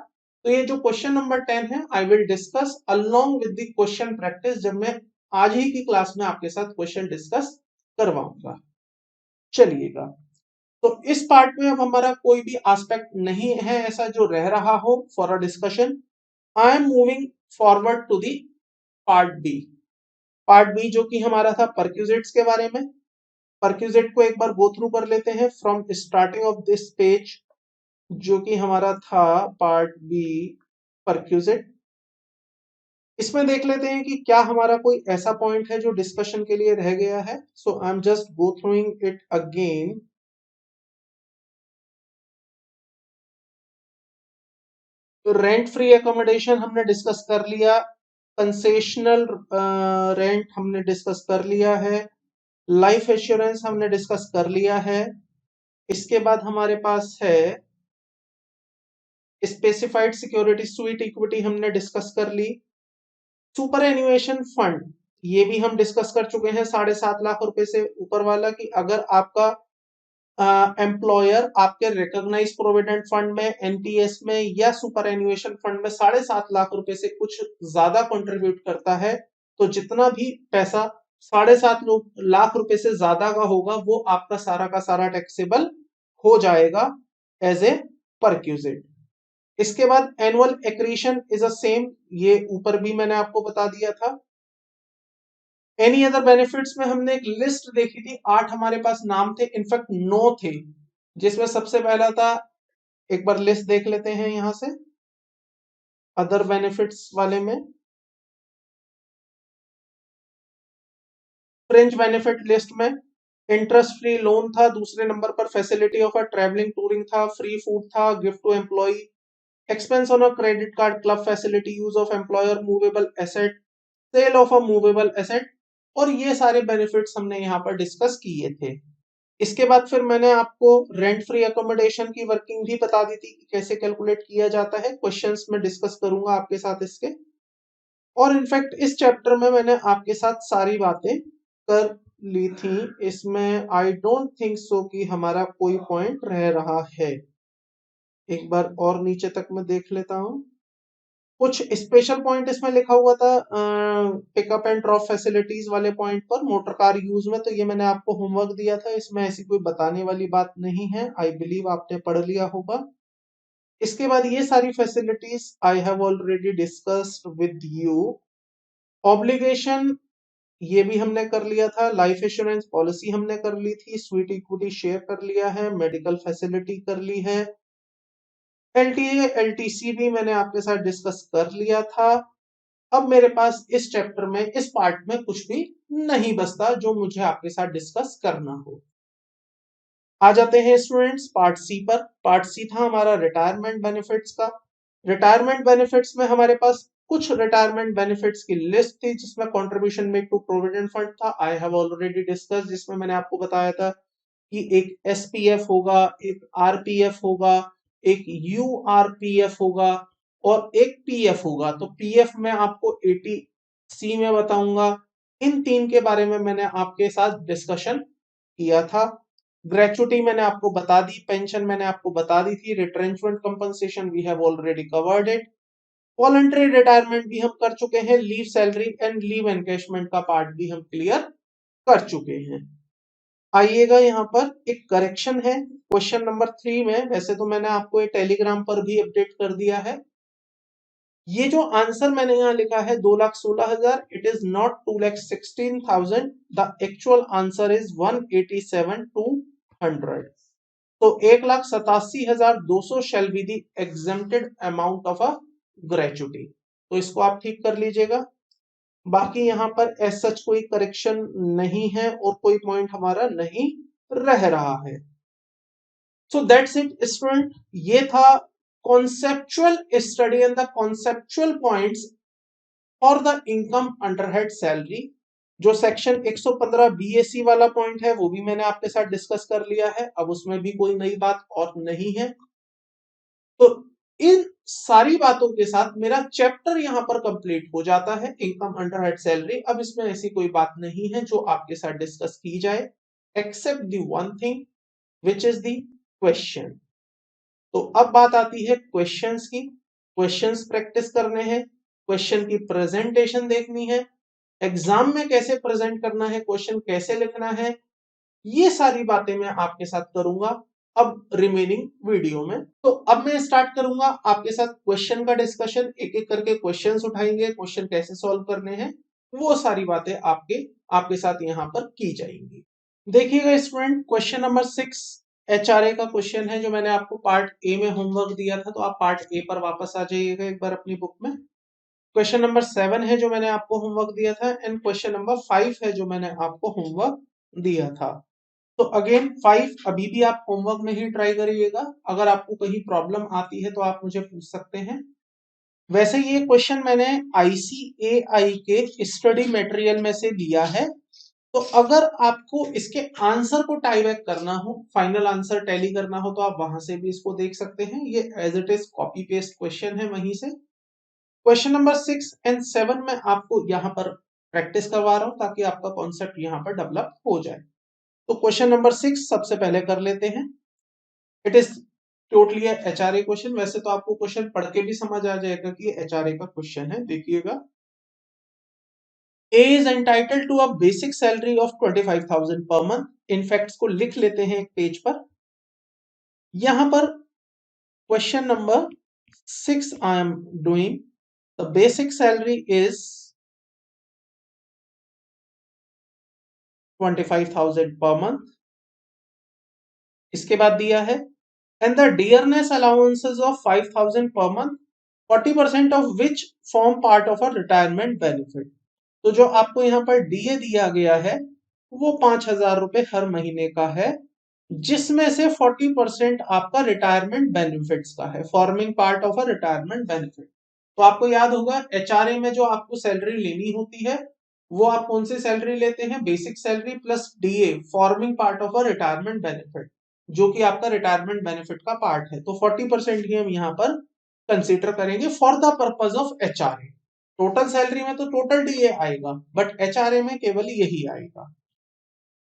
तो ये जो क्वेश्चन नंबर 10 है I will discuss along with the question practice, जब मैं आज ही की क्लास में आपके साथ क्वेश्चन डिस्कस करवाऊंगा। चलिएगा, तो इस पार्ट में अब हमारा कोई भी एस्पेक्ट नहीं है ऐसा जो रह रहा हो for a discussion. I am moving forward to the part B. Part B जो कि हमारा था परक्यूजिट्स के बारे में। परक्यूजिट को एक बार गो थ्रू कर लेते हैं from starting of this page, जो कि हमारा था पार्ट बी परक्यूजिट। इसमें देख लेते हैं कि क्या हमारा कोई ऐसा पॉइंट है जो डिस्कशन के लिए रह गया है। So I am just go throughing it again. तो रेंट फ्री एकोमोडेशन हमने डिस्कस कर लिया, कंसेशनल रेंट हमने डिस्कस कर लिया है, लाइफ एश्योरेंस हमने डिस्कस कर लिया है। इसके बाद हमारे पास है स्पेसिफाइड सिक्योरिटी स्वीट इक्विटी हमने डिस्कस कर ली। सुपर एन्युएशन फंड ये भी हम डिस्कस कर चुके हैं, 7.5 लाख रुपए से ऊपर वाला, कि अगर आपका एम्प्लॉयर आपके रिकॉग्नाइज प्रोविडेंट फंड में, एनपीएस में या सुपर एन्युएशन फंड में 7.5 लाख रुपए से कुछ ज्यादा कंट्रीब्यूट करता है, तो जितना भी पैसा 7.5 लाख रुपए से ज्यादा का होगा वो आपका सारा का सारा टैक्सेबल हो जाएगा एज ए परक्यूजिट। इसके बाद annual accretion is a same, ये ऊपर भी मैंने आपको बता दिया था। एनी अदर बेनिफिट्स में हमने एक लिस्ट देखी थी, 8 हमारे पास नाम थे, इनफैक्ट 9 थे, जिसमें सबसे पहला था, एक बार लिस्ट देख लेते हैं यहां से अदर बेनिफिट्स वाले में। फ्रेंच बेनिफिट लिस्ट में इंटरेस्ट फ्री लोन था, दूसरे नंबर पर facility of a travelling touring था, फ्री फूड था, gift to employee, expense on a credit card, club facility, use of employer movable asset, sale of a movable asset, और ये सारे बेनिफिट्स हमने यहाँ पर डिस्कस किए थे। इसके बाद फिर मैंने आपको रेंट फ्री अकोमोडेशन की वर्किंग भी बता दी थी कि कैसे कैलकुलेट किया जाता है, क्वेश्चंस में डिस्कस करूंगा आपके साथ इसके। और इनफैक्ट इस चैप्टर में मैंने आपके साथ सारी बातें कर ली थी, इसमें आई डोंट थिंक सो कि हमारा कोई पॉइंट रह रहा है। एक बार और नीचे तक मैं देख लेता हूँ। कुछ स्पेशल पॉइंट इसमें लिखा हुआ था पिकअप एंड ड्रॉप फैसिलिटीज वाले पॉइंट पर, मोटर कार यूज में, तो ये मैंने आपको होमवर्क दिया था, इसमें ऐसी कोई बताने वाली बात नहीं है, आई बिलीव आपने पढ़ लिया होगा। इसके बाद ये सारी facilities I have already discussed with you. Obligation ये भी हमने कर लिया था, लाइफ इंश्योरेंस पॉलिसी हमने कर ली थी, स्वीट इक्विटी शेयर कर लिया है, मेडिकल फैसिलिटी कर ली है, एलटीए एलटीसी भी मैंने आपके साथ डिस्कस कर लिया था। अब मेरे पास इस चैप्टर में, इस पार्ट में कुछ भी नहीं बचता जो मुझे आपके साथ डिस्कस करना हो। आ जाते हैं स्टूडेंट्स पार्ट सी पर। पार्ट सी था हमारा रिटायरमेंट बेनिफिट्स का। रिटायरमेंट बेनिफिट्स में हमारे पास कुछ रिटायरमेंट बेनिफिट्स की लिस्ट थी, जिसमें contribution made to provident fund था, आई हैव ऑलरेडी डिस्कस, जिसमें मैंने आपको बताया था कि एक एसपीएफ होगा, एक आरपीएफ होगा, एक यूआरपीएफ होगा और एक पीएफ होगा। तो पीएफ में आपको एटीसी में बताऊंगा। इन तीन के बारे में मैंने आपके साथ डिस्कशन किया था। ग्रेचुटी मैंने आपको बता दी, पेंशन मैंने आपको बता दी थी, retrenchment compensation we have already covered it, voluntary retirement भी हम कर चुके हैं, leave salary and leave encashment का पार्ट भी हम क्लियर कर चुके हैं। आइएगा यहाँ पर एक करेक्शन है क्वेश्चन नंबर 3 में, वैसे तो मैंने आपको ये टेलीग्राम पर भी अपडेट कर दिया है। ये जो आंसर मैंने यहाँ लिखा है 2,16,000, it is not 2,16,000, the actual answer is 1,87,200। तो 1,87,200 shall be the exempted amount of a gratuity. तो इसको आप ठीक कर लीजिएगा। बाकी यहाँ पर एज सच कोई करेक्शन नहीं है और कोई पॉइंट हमारा नहीं रह रहा है। सो दैट्स इट स्टूडेंट, ये था conceptual study and the conceptual points for the income under head salary। जो सेक्शन 115 BAC वाला पॉइंट है वो भी मैंने आपके साथ डिस्कस कर लिया है, अब उसमें भी कोई नई बात और नहीं है। तो इन सारी बातों के साथ मेरा चैप्टर यहां पर कंप्लीट हो जाता है, इनकम अंडर हेड सैलरी। अब इसमें ऐसी कोई बात नहीं है जो आपके साथ डिस्कस की जाए, except the one thing which is the question. तो अब बात आती है क्वेश्चंस की। क्वेश्चंस प्रैक्टिस करने हैं, क्वेश्चन की प्रेजेंटेशन देखनी है, एग्जाम में कैसे प्रेजेंट करना है, क्वेश्चन कैसे लिखना है, ये सारी बातें मैं आपके साथ करूंगा अब रिमेनिंग वीडियो में। तो अब मैं स्टार्ट करूंगा आपके साथ क्वेश्चन का डिस्कशन, एक एक करके क्वेश्चंस उठाएंगे, क्वेश्चन कैसे सॉल्व करने हैं वो सारी बातें आपके साथ यहां पर की जाएंगी। देखिएगा स्टूडेंट, क्वेश्चन नंबर 6 HRA का क्वेश्चन है जो मैंने आपको पार्ट ए में होमवर्क दिया था, तो आप पार्ट ए पर वापस आ जाइएगा एक बार अपनी बुक में। क्वेश्चन नंबर 7 है जो मैंने आपको होमवर्क दिया था, एंड क्वेश्चन नंबर 5 है जो मैंने आपको होमवर्क दिया था। तो अगेन 5 अभी भी आप होमवर्क में ही ट्राई करिएगा, अगर आपको कहीं प्रॉब्लम आती है तो आप मुझे पूछ सकते हैं। वैसे ये क्वेश्चन मैंने ICAI के स्टडी मटेरियल में से लिया है, तो अगर आपको इसके आंसर को टाई बैक करना हो, फाइनल आंसर टैली करना हो, तो आप वहां से भी इसको देख सकते हैं। ये as it is copy paste question है वहीं से। क्वेश्चन नंबर 6 एंड 7 में आपको यहाँ पर प्रैक्टिस करवा रहा हूं ताकि आपका कॉन्सेप्ट यहाँ पर डेवलप हो जाए। तो क्वेश्चन नंबर 6 सबसे पहले कर लेते हैं। It is totally HRA question. वैसे तो आपको क्वेश्चन पढ़ के भी समझ आ जाएगा कि ये HRA का क्वेश्चन है। देखिएगा, A is entitled to a basic salary of 25,000 per month। In facts को लिख लेते हैं एक पेज पर। यहां पर question number 6 I am doing, the basic salary is 25,000 per month। इसके बाद दिया है and the dearness allowances of 5,000 per month, 40% of which form part of a retirement benefit। तो जो आपको यहाँ पर DA दिया गया है वो 5,000 रुपए हर महीने का है, जिसमें से 40% आपका रिटायरमेंट बेनिफिट्स का है, forming part of a retirement benefit. तो आपको याद होगा HRA में जो आपको सैलरी लेनी होती है वो आप कौन सी सैलरी लेते हैं, basic salary plus DA, forming part of a retirement benefit, जो कि आपका रिटायरमेंट बेनिफिट का पार्ट है। तो 40% ही हम यहाँ पर कंसीडर करेंगे for the purpose of HRA। Total salary में तो टोटल DA आएगा, बट HRA में केवल यही आएगा।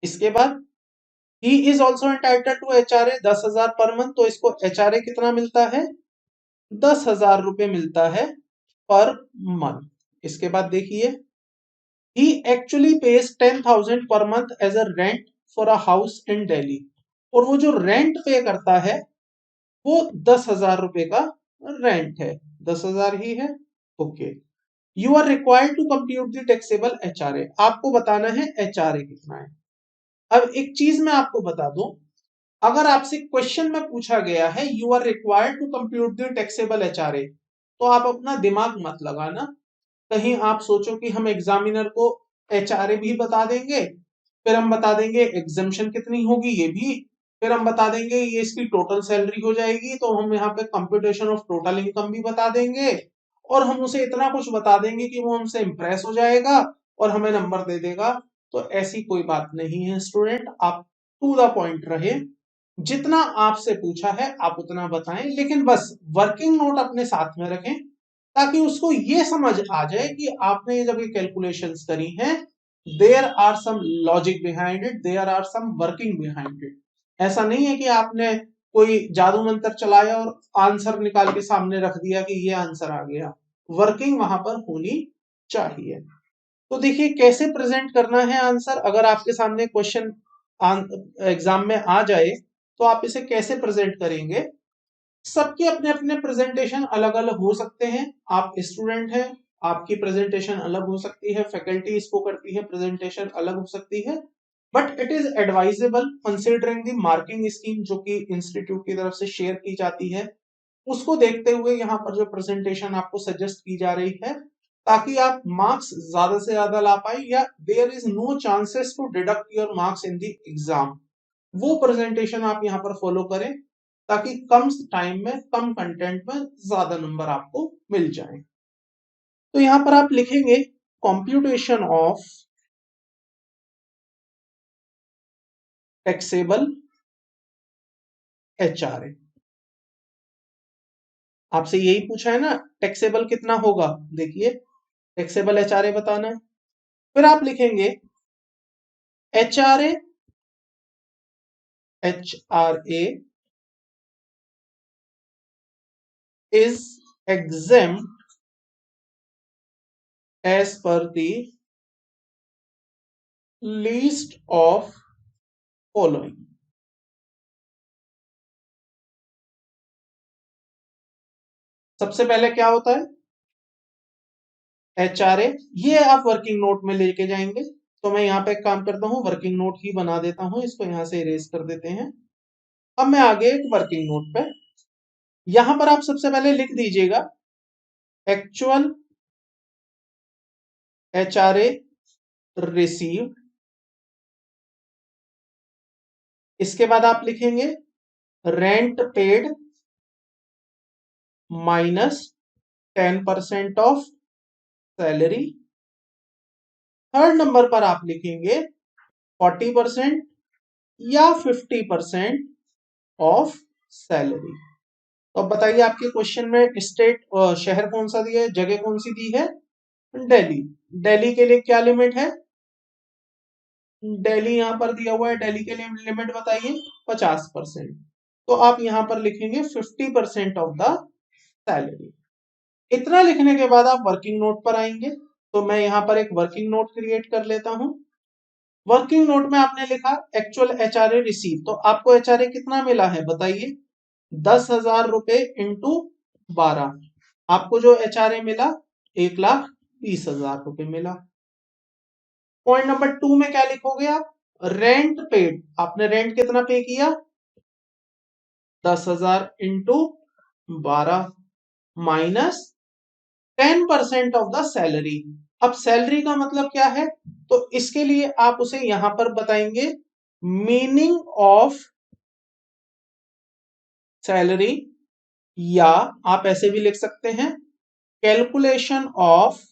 इसके बाद he is also entitled to HRA 10,000 per month. तो इसको HRA कितना मिलता है, 10,000 रुपए मिलता है पर मंथ। इसके बाद देखिए, ही actually pays 10,000 per month as a rent for a house in Delhi. और वो जो रेंट पे करता है वो 10,000 रुपए का रेंट है, 10,000 ही है। Okay, you are required to compute the taxable HRA। आपको बताना है HRA कितना है। अब एक चीज मैं आपको बता दूं, अगर आपसे क्वेश्चन में पूछा गया है you are required to compute the taxable HRA, तो आप अपना दिमाग मत लगाना। कहीं आप सोचो कि हम एग्जामिनर को HRA भी बता देंगे, फिर हम बता देंगे एग्जाम्शन कितनी होगी ये भी, फिर हम बता देंगे ये इसकी टोटल सैलरी हो जाएगी, तो हम यहाँ पे कंप्यूटेशन ऑफ टोटल इनकम भी बता देंगे, और हम उसे इतना कुछ बता देंगे कि वो हमसे इंप्रेस हो जाएगा और हमें नंबर दे देगा। तो ऐसी कोई बात नहीं है स्टूडेंट, आप टू द पॉइंट रहे, जितना आपसे पूछा है आप उतना बताएं, लेकिन बस वर्किंग नोट अपने साथ में रखें ताकि उसको ये समझ आ जाए कि आपने जब ये कैलकुलेशंस करी हैं, there are some logic behind it, there are some working behind it. ऐसा नहीं है कि आपने कोई जादू मंत्र चलाया और आंसर निकाल के सामने रख दिया कि ये आंसर आ गया। वर्किंग वहां पर होनी चाहिए। तो देखिए कैसे प्रेजेंट करना है आंसर। अगर आपके सामने क्वेश्चन एग्जाम में आ जाए तो आप इसे कैसे प्रेजेंट करेंगे। सबके अपने अपने प्रेजेंटेशन अलग अलग हो सकते हैं। आप स्टूडेंट हैं, आपकी प्रेजेंटेशन अलग हो सकती है, फैकल्टी इसको करती है, प्रेजेंटेशन अलग हो सकती है, but it is advisable considering the marking scheme जो कि इंस्टीट्यूट की तरफ से शेयर की जाती है, उसको देखते हुए यहाँ पर जो प्रेजेंटेशन आपको सजेस्ट की जा रही है, ताकि आप मार्क्स ज्यादा से ज्यादा ला पाए, या there is no chances to deduct your marks in the exam, वो प्रेजेंटेशन आप यहाँ पर फॉलो करें। ताकि कम टाइम में कम कंटेंट में ज्यादा नंबर आपको मिल जाए। तो यहां पर आप लिखेंगे कंप्यूटेशन ऑफ टैक्सेबल एचआरए। आपसे यही पूछा है ना, टैक्सेबल कितना होगा, देखिए टैक्सेबल एचआरए बताना है। फिर आप लिखेंगे HRA is exempt as per the list of following। सबसे पहले क्या होता है एचआरए, ये आप वर्किंग नोट में लेके जाएंगे। तो मैं यहाँ पे एक काम करता हूँ, वर्किंग नोट ही बना देता हूँ, इसको यहाँ से इरेज कर देते हैं। अब मैं आगे एक वर्किंग नोट पे, यहां पर आप सबसे पहले लिख दीजिएगा एक्चुअल एचआरए रिसीव। इसके बाद आप लिखेंगे rent paid minus 10% of salary. Third number पर आप लिखेंगे 40% या 50% ऑफ सैलरी। तो अब बताइए आपके क्वेश्चन में स्टेट शहर कौन सा दिया है, जगह कौन सी दी है, दिल्ली। दिल्ली के लिए क्या लिमिट है, दिल्ली यहां पर दिया हुआ है, दिल्ली के लिए लिमिट बताइए 50%। तो आप यहां पर लिखेंगे 50% ऑफ द सैलरी। इतना लिखने के बाद आप वर्किंग नोट पर आएंगे। तो मैं यहां पर एक वर्किंग नोट क्रिएट कर लेता हूं। वर्किंग नोट में आपने लिखा एक्चुअल एचआरए रिसीव, तो आपको एचआरए कितना मिला है बताइए, 10,000 रुपए इंटू 12। आपको जो एचआरए मिला 1,20,000 रुपए मिला। पॉइंट नंबर 2 में क्या लिखोगे आप, रेंट पेड, आपने रेंट कितना पे किया 10,000 into 12 minus 10% of the salary. अब सैलरी का मतलब क्या है, तो इसके लिए आप उसे यहां पर बताएंगे मीनिंग ऑफ सैलरी, या आप ऐसे भी लिख सकते हैं calculation of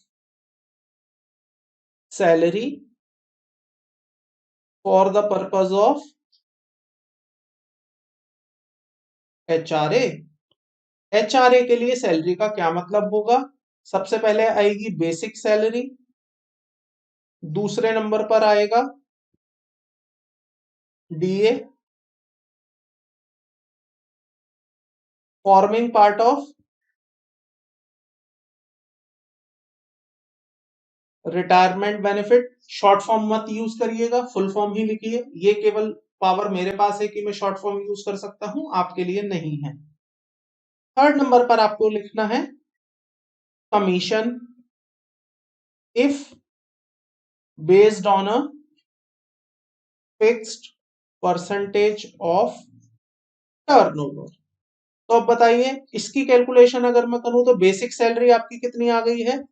salary for the purpose of HRA. HRA के लिए सैलरी का क्या मतलब होगा, सबसे पहले आएगी बेसिक सैलरी, दूसरे नंबर पर आएगा DA forming part of retirement benefit. Short form मत यूज करिएगा, फुल फॉर्म ही लिखिए, ये केवल पावर मेरे पास है कि मैं शॉर्ट फॉर्म यूज कर सकता हूं, आपके लिए नहीं है। थर्ड नंबर पर आपको लिखना है commission if based on a fixed percentage of turnover. तो अब बताइए इसकी कैलकुलेशन अगर मैं करूं तो बेसिक सैलरी आपकी कितनी आ गई है,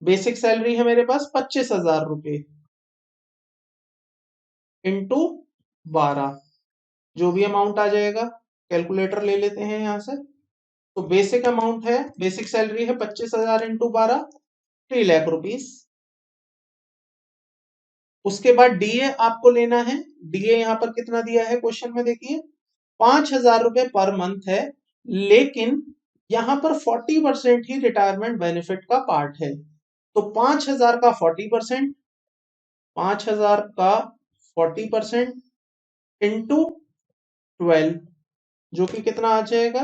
बेसिक सैलरी है मेरे पास 25,000 रुपए इंटू 12, जो भी अमाउंट आ जाएगा, कैलकुलेटर ले लेते हैं यहां से। तो बेसिक अमाउंट है, बेसिक सैलरी है 25,000 इंटू 12, 3,00,000 रुपीज। उसके बाद डीए आपको लेना है, डीए यहां पर कितना दिया है क्वेश्चन में देखिए 5,000 रुपए पर मंथ है, लेकिन यहां पर 40% ही रिटायरमेंट बेनिफिट का पार्ट है। तो 5,000 का 40%, 5,000 का 40% इंटू 12, जो कि कितना आ जाएगा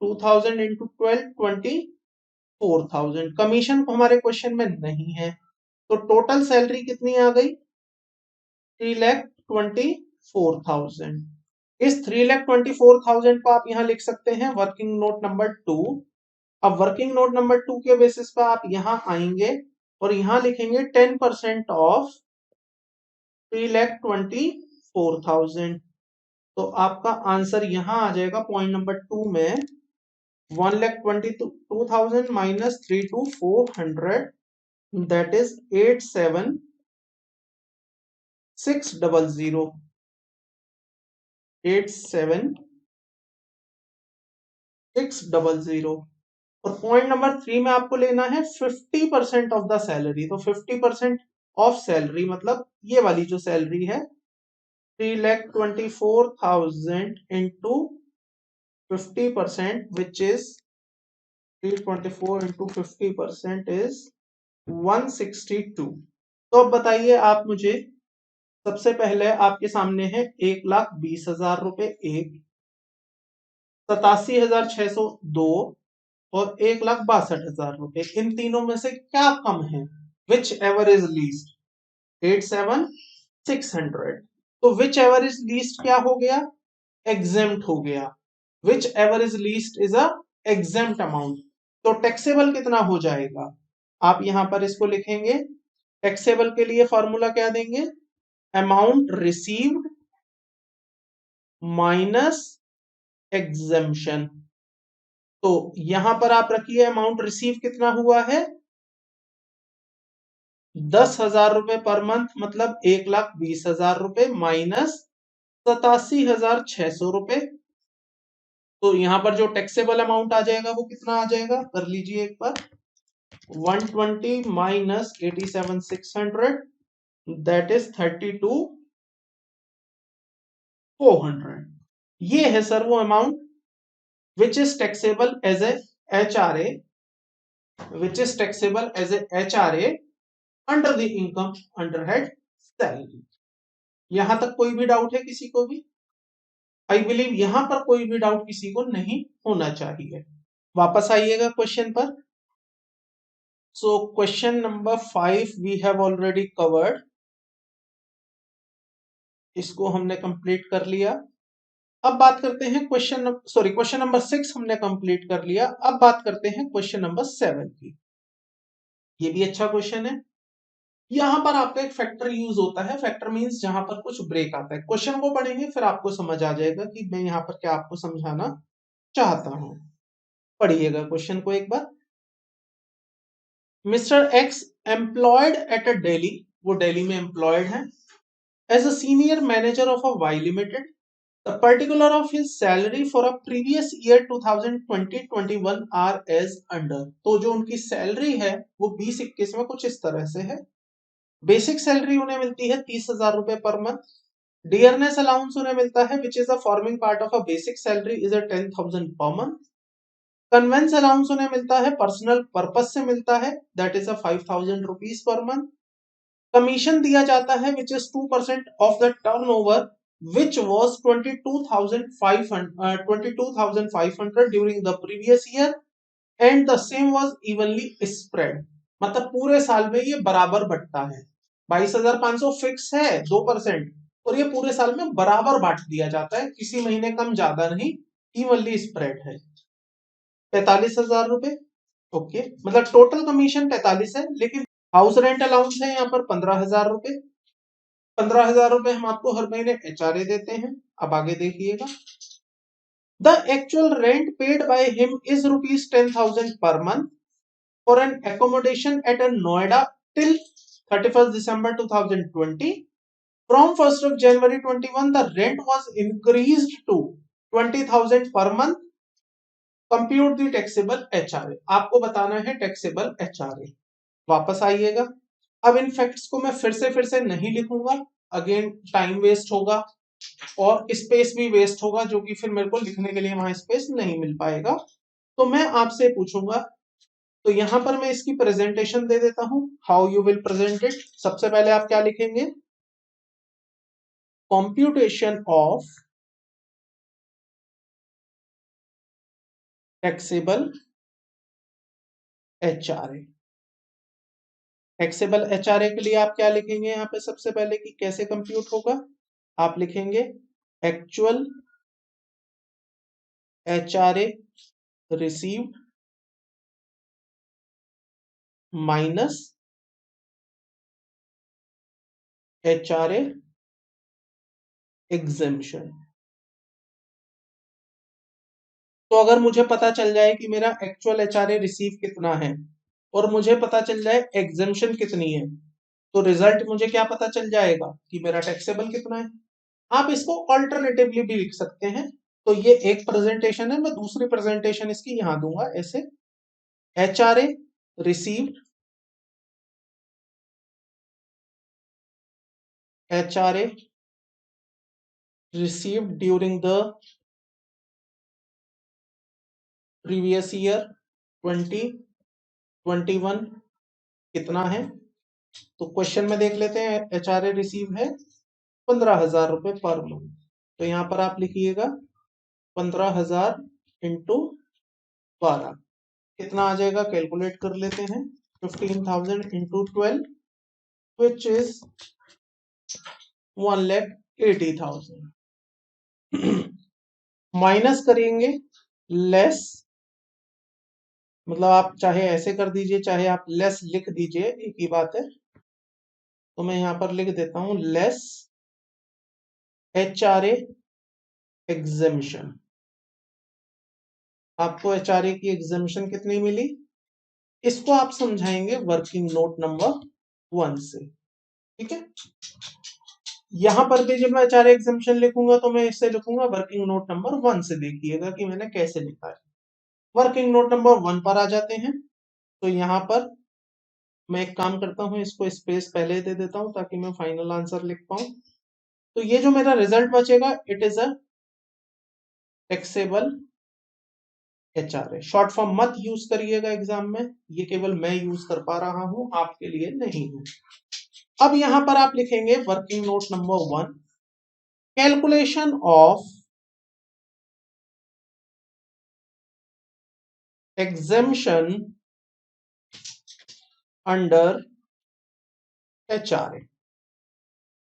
2,000 इंटू 12, 24,000। कमीशन को हमारे क्वेश्चन में नहीं है, तो टोटल सैलरी कितनी आ गई 3,24,000। इस 3,24,000 को आप यहां लिख सकते हैं वर्किंग नोट नंबर 2। अब वर्किंग नोट नंबर 2 के बेसिस पर आप यहां आएंगे और यहां लिखेंगे 10% ऑफ 3,24,000। तो आपका आंसर यहां आ जाएगा पॉइंट नंबर 2 में 1,22,000 माइनस 3,24,000, दैट इज 8,7,600। 87,600। और पॉइंट नंबर 3 में आपको लेना है 50% ऑफ द सैलरी। तो 50% ऑफ सैलरी मतलब ये वाली जो सैलरी है 3,24,000 into 50% which is 324 into 50% is 162। तो अब बताइए आप मुझे, सबसे पहले आपके सामने है 1,20,000 रुपए एक, 87,602 और 1,62,000 रुपए। इन तीनों में से क्या कम है? Which ever is least? 87,600। तो विच एवर इज लीस्ट क्या हो गया? एग्जेम्प्ट हो गया। Which ever is least is a exempt amount. तो टैक्सेबल कितना हो जाएगा? आप यहां पर इसको लिखेंगे। टैक्सेबल के लिए फॉर्मूला क्या देंगे? Amount received minus exemption. तो यहां पर आप रखिए अमाउंट रिसीव कितना हुआ है? 10,000 रुपए पर मंथ, मतलब 1,20,000 रुपए माइनस 87,600 रुपए। तो यहां पर जो टैक्सेबल अमाउंट आ जाएगा वो कितना आ जाएगा? कर लीजिए एक बार। 120 माइनस 87,600 दैट इज 32,400। ये है सर वो amount which is taxable as a HRA, which is taxable as a HRA under the income under head salary। यहां तक कोई भी डाउट है किसी को भी? आई बिलीव यहां पर कोई भी डाउट किसी को नहीं होना चाहिए। वापस आइएगा क्वेश्चन पर। So question number 5 we have already covered, इसको हमने कंप्लीट कर लिया। अब बात करते हैं क्वेश्चन नंबर 6 हमने कंप्लीट कर लिया। अब बात करते हैं क्वेश्चन नंबर 7 की। ये भी अच्छा क्वेश्चन है। यहां पर आपका एक फैक्टर यूज होता है। फैक्टर मींस जहां पर कुछ ब्रेक आता है। क्वेश्चन को पढ़ेंगे फिर आपको समझ आ जाएगा कि मैं यहां पर क्या आपको समझाना चाहता हूं। पढ़िएगा क्वेश्चन को एक बार। Mister X employed at a Delhi, वो दिल्ली में एम्प्लॉयड है, as a senior manager of a Y limited. The particular of his salary for a previous year 2020-21 are as under. तो जो उनकी सैलरी है वो 20-21 में कुछ इस तरह से है। बेसिक सैलरी उन्हें मिलती है 30,000 रुपए पर मंथ। डियरनेस अलाउंस उन्हें मिलता है which is a forming part of a basic salary is a 10,000 per month. Convince allowance उन्हें मिलता है पर्सनल पर्पज से मिलता है, that is a 5,000 rupees per month. Commission दिया जाता है which is 2% of the turnover which was 22,500 during the previous year and the same was evenly spread. मतलब पूरे साल में ये बराबर बटता है। 22,500 फिक्स है 2%, और ये पूरे साल में बराबर बांट दिया जाता है, किसी महीने कम ज्यादा नहीं, इवनली स्प्रेड है। 45,000 रुपए। ओके, मतलब टोटल कमीशन 45 है, लेकिन हाउस रेंट अलाउंस है यहाँ पर 15,000 रुपए। 15,000 रुपए हम आपको हर महीने HRA देते हैं। अब आगे देखिएगा। The actual rent paid by him is rupees 10,000 per month for an accommodation at a Noida till 31st December 2020. From 1st of January 21, the rent was increased to 20,000 per month. Compute the taxable HRA. आपको बताना है taxable HRA। वापस आइएगा। अब इन facts को मैं फिर से नहीं लिखूंगा, अगेन टाइम वेस्ट होगा और स्पेस भी वेस्ट होगा, जो कि फिर मेरे को लिखने के लिए वहां स्पेस नहीं मिल पाएगा। तो मैं आपसे पूछूंगा, तो यहां पर मैं इसकी प्रेजेंटेशन दे देता हूं, how you will present it. सबसे पहले आप क्या लिखेंगे? Computation of taxable HRA। Taxable HRA के लिए आप क्या लिखेंगे यहाँ पे? सबसे पहले कि कैसे कंप्यूट होगा, आप लिखेंगे actual HRA received minus HRA exemption. तो अगर मुझे पता चल जाए कि मेरा एक्चुअल HRA रिसीव कितना है और मुझे पता चल जाए एग्जेम्पशन कितनी है, तो रिजल्ट मुझे क्या पता चल जाएगा कि मेरा टैक्सेबल कितना है। आप इसको ऑल्टरनेटिवली भी लिख सकते हैं। तो ये एक प्रेजेंटेशन है, मैं दूसरी प्रेजेंटेशन इसकी यहां दूंगा ऐसे, HRA received, HRA received during the previous year 2021 कितना है। तो क्वेश्चन में देख लेते हैं, HRA रिसीव है 15,000 रुपए पर मंथ। तो यहां पर आप लिखिएगा 15,000 इंटू 12 कितना आ जाएगा, कैलकुलेट कर लेते हैं। 15,000 इंटू 12 विच इज 1,80,000 माइनस करेंगे लेस, मतलब आप चाहे ऐसे कर दीजिए चाहे आप लेस लिख दीजिए, एक ही बात है। तो मैं यहां पर लिख देता हूं लेस HRA एग्जेम्पशन। आपको HRA की एग्जेम्पशन कितनी मिली, इसको आप समझाएंगे वर्किंग नोट नंबर 1 से, ठीक है। यहां पर भी जब मैं HRA एग्जेम्पशन लिखूंगा तो मैं इससे लिखूंगा वर्किंग नोट नंबर 1 से, देखिएगा कि मैंने कैसे लिखा है। वर्किंग नोट नंबर 1 पर आ जाते हैं। तो यहां पर मैं एक काम करता हूं, इसको स्पेस पहले दे देता हूं ताकि मैं फाइनल आंसर लिख पाऊं। तो ये जो मेरा रिजल्ट बचेगा, it is a taxable HRA। Short form मत यूज करिएगा एग्जाम में, ये केवल मैं यूज कर पा रहा हूं, आपके लिए नहीं है। अब यहां पर आप लिखेंगे working note number 1, calculation of exemption under HRA।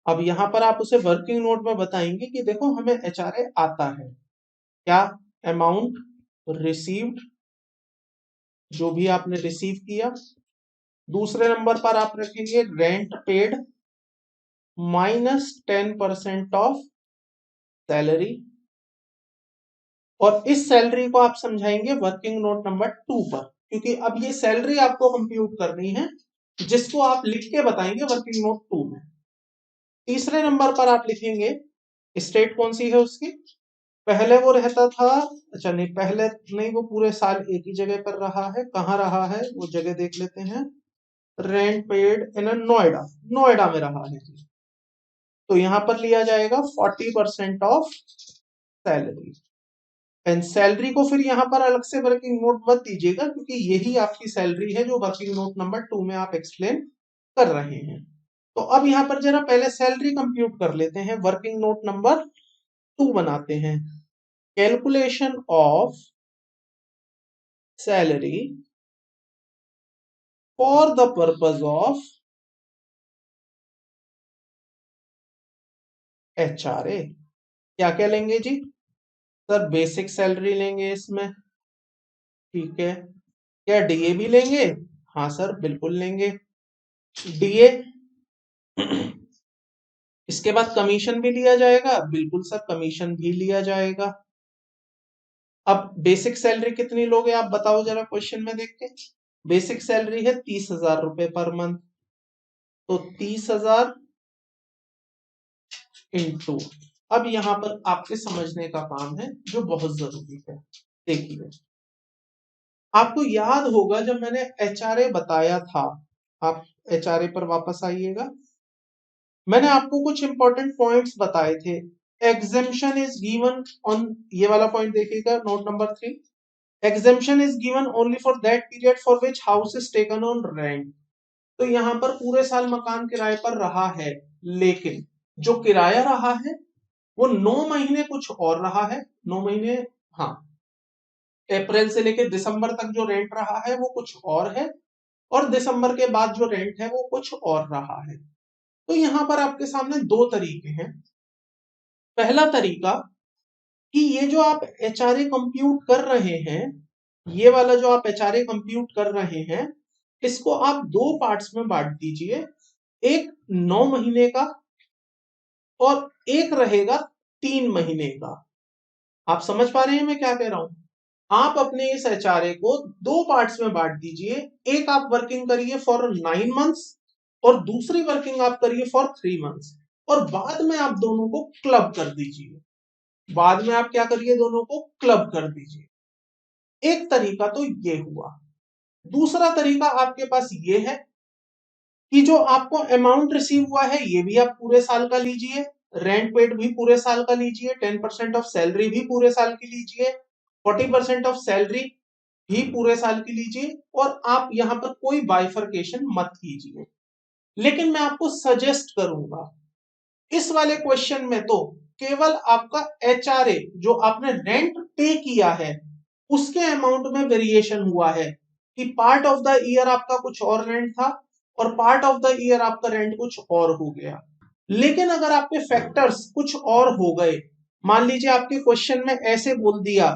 अब यहां पर आप उसे वर्किंग नोट में बताएंगे कि देखो हमें HRA आता है क्या, अमाउंट रिसीव्ड, जो भी आपने रिसीव किया। दूसरे नंबर पर आप रखेंगे rent paid minus 10% of salary, और इस सैलरी को आप समझाएंगे वर्किंग नोट नंबर 2 पर, क्योंकि अब ये सैलरी आपको कंप्यूट करनी है जिसको आप लिख के बताएंगे वर्किंग नोट 2 में। तीसरे नंबर पर आप लिखेंगे स्टेट कौन सी है उसकी, पहले वो रहता था, अच्छा नहीं पहले नहीं, वो पूरे साल एक ही जगह पर रहा है, कहाँ रहा है वो जगह देख लेते हैं। Rent paid in Noida, Noida में रहा है। तो यहां पर लिया जाएगा 40% ऑफ सैलरी। एंड सैलरी को फिर यहां पर अलग से वर्किंग नोट मत दीजिएगा, क्योंकि यही आपकी सैलरी है जो वर्किंग नोट नंबर 2 में आप एक्सप्लेन कर रहे हैं। तो अब यहां पर जरा पहले सैलरी कंप्यूट कर लेते हैं, वर्किंग नोट नंबर 2 बनाते हैं। Calculation of salary for the purpose of HRA। क्या क्या लेंगे जी, सर बेसिक सैलरी लेंगे इसमें, ठीक है। क्या DA भी लेंगे, हाँ सर बिल्कुल लेंगे DA। इसके बाद कमीशन भी लिया जाएगा, बिल्कुल सर कमीशन भी लिया जाएगा। अब बेसिक सैलरी कितनी लोगे आप बताओ जरा क्वेश्चन में देख के। बेसिक सैलरी है 30,000 रुपए पर मंथ, तो 30,000 इंटू, अब यहां पर आपके समझने का काम है जो बहुत जरूरी है। देखिए आपको याद होगा जब मैंने HRA बताया था, आप HRA पर वापस आइएगा, मैंने आपको कुछ इंपॉर्टेंट पॉइंट्स बताए थे। एग्जेम्पशन इज गिवन ऑन, ये वाला पॉइंट देखिएगा note number 3, exemption is given only for that period for which house is taken on rent. तो यहां पर पूरे साल मकान किराए पर रहा है, लेकिन जो किराया रहा है वो 9 महीने कुछ और रहा है, 9 महीने, हाँ अप्रैल से लेकर दिसंबर तक जो रेंट रहा है वो कुछ और है, और दिसंबर के बाद जो रेंट है वो कुछ और रहा है। तो यहां पर आपके सामने दो तरीके हैं। पहला तरीका कि ये जो आप HRA कंप्यूट कर रहे हैं, ये वाला जो आप HRA कंप्यूट कर रहे हैं, इसको आप दो पार्ट्स में बांट दीजिए, एक 9 महीने का और एक रहेगा 3 महीने का। आप समझ पा रहे हैं मैं क्या कह रहा हूं, आप अपने इस HRA को दो पार्ट्स में बांट दीजिए, एक आप वर्किंग करिए फॉर 9 मंथ्स और दूसरी वर्किंग आप करिए फॉर 3 मंथ्स। और बाद में आप दोनों को क्लब कर दीजिए। बाद में आप क्या करिए, दोनों को क्लब कर दीजिए। एक तरीका तो ये हुआ। दूसरा तरीका आपके पास ये है कि जो आपको अमाउंट रिसीव हुआ है ये भी आप पूरे साल का लीजिए, रेंट पेड भी पूरे साल का लीजिए, 10% ऑफ सैलरी भी पूरे साल की लीजिए, 40% ऑफ सैलरी भी पूरे साल की लीजिए, और आप यहाँ पर कोई बाइफर्केशन मत कीजिए। लेकिन मैं आपको सजेस्ट करूंगा इस वाले क्वेश्चन में तो केवल आपका एचआरए जो आपने रेंट पे किया है उसके अमाउंट में वेरिएशन हुआ है कि पार्ट ऑफ द ईयर आपका कुछ और रेंट था और पार्ट ऑफ द ईयर आपका रेंट कुछ और हो गया। लेकिन अगर आपके फैक्टर्स कुछ और हो गए, मान लीजिए आपके क्वेश्चन में ऐसे बोल दिया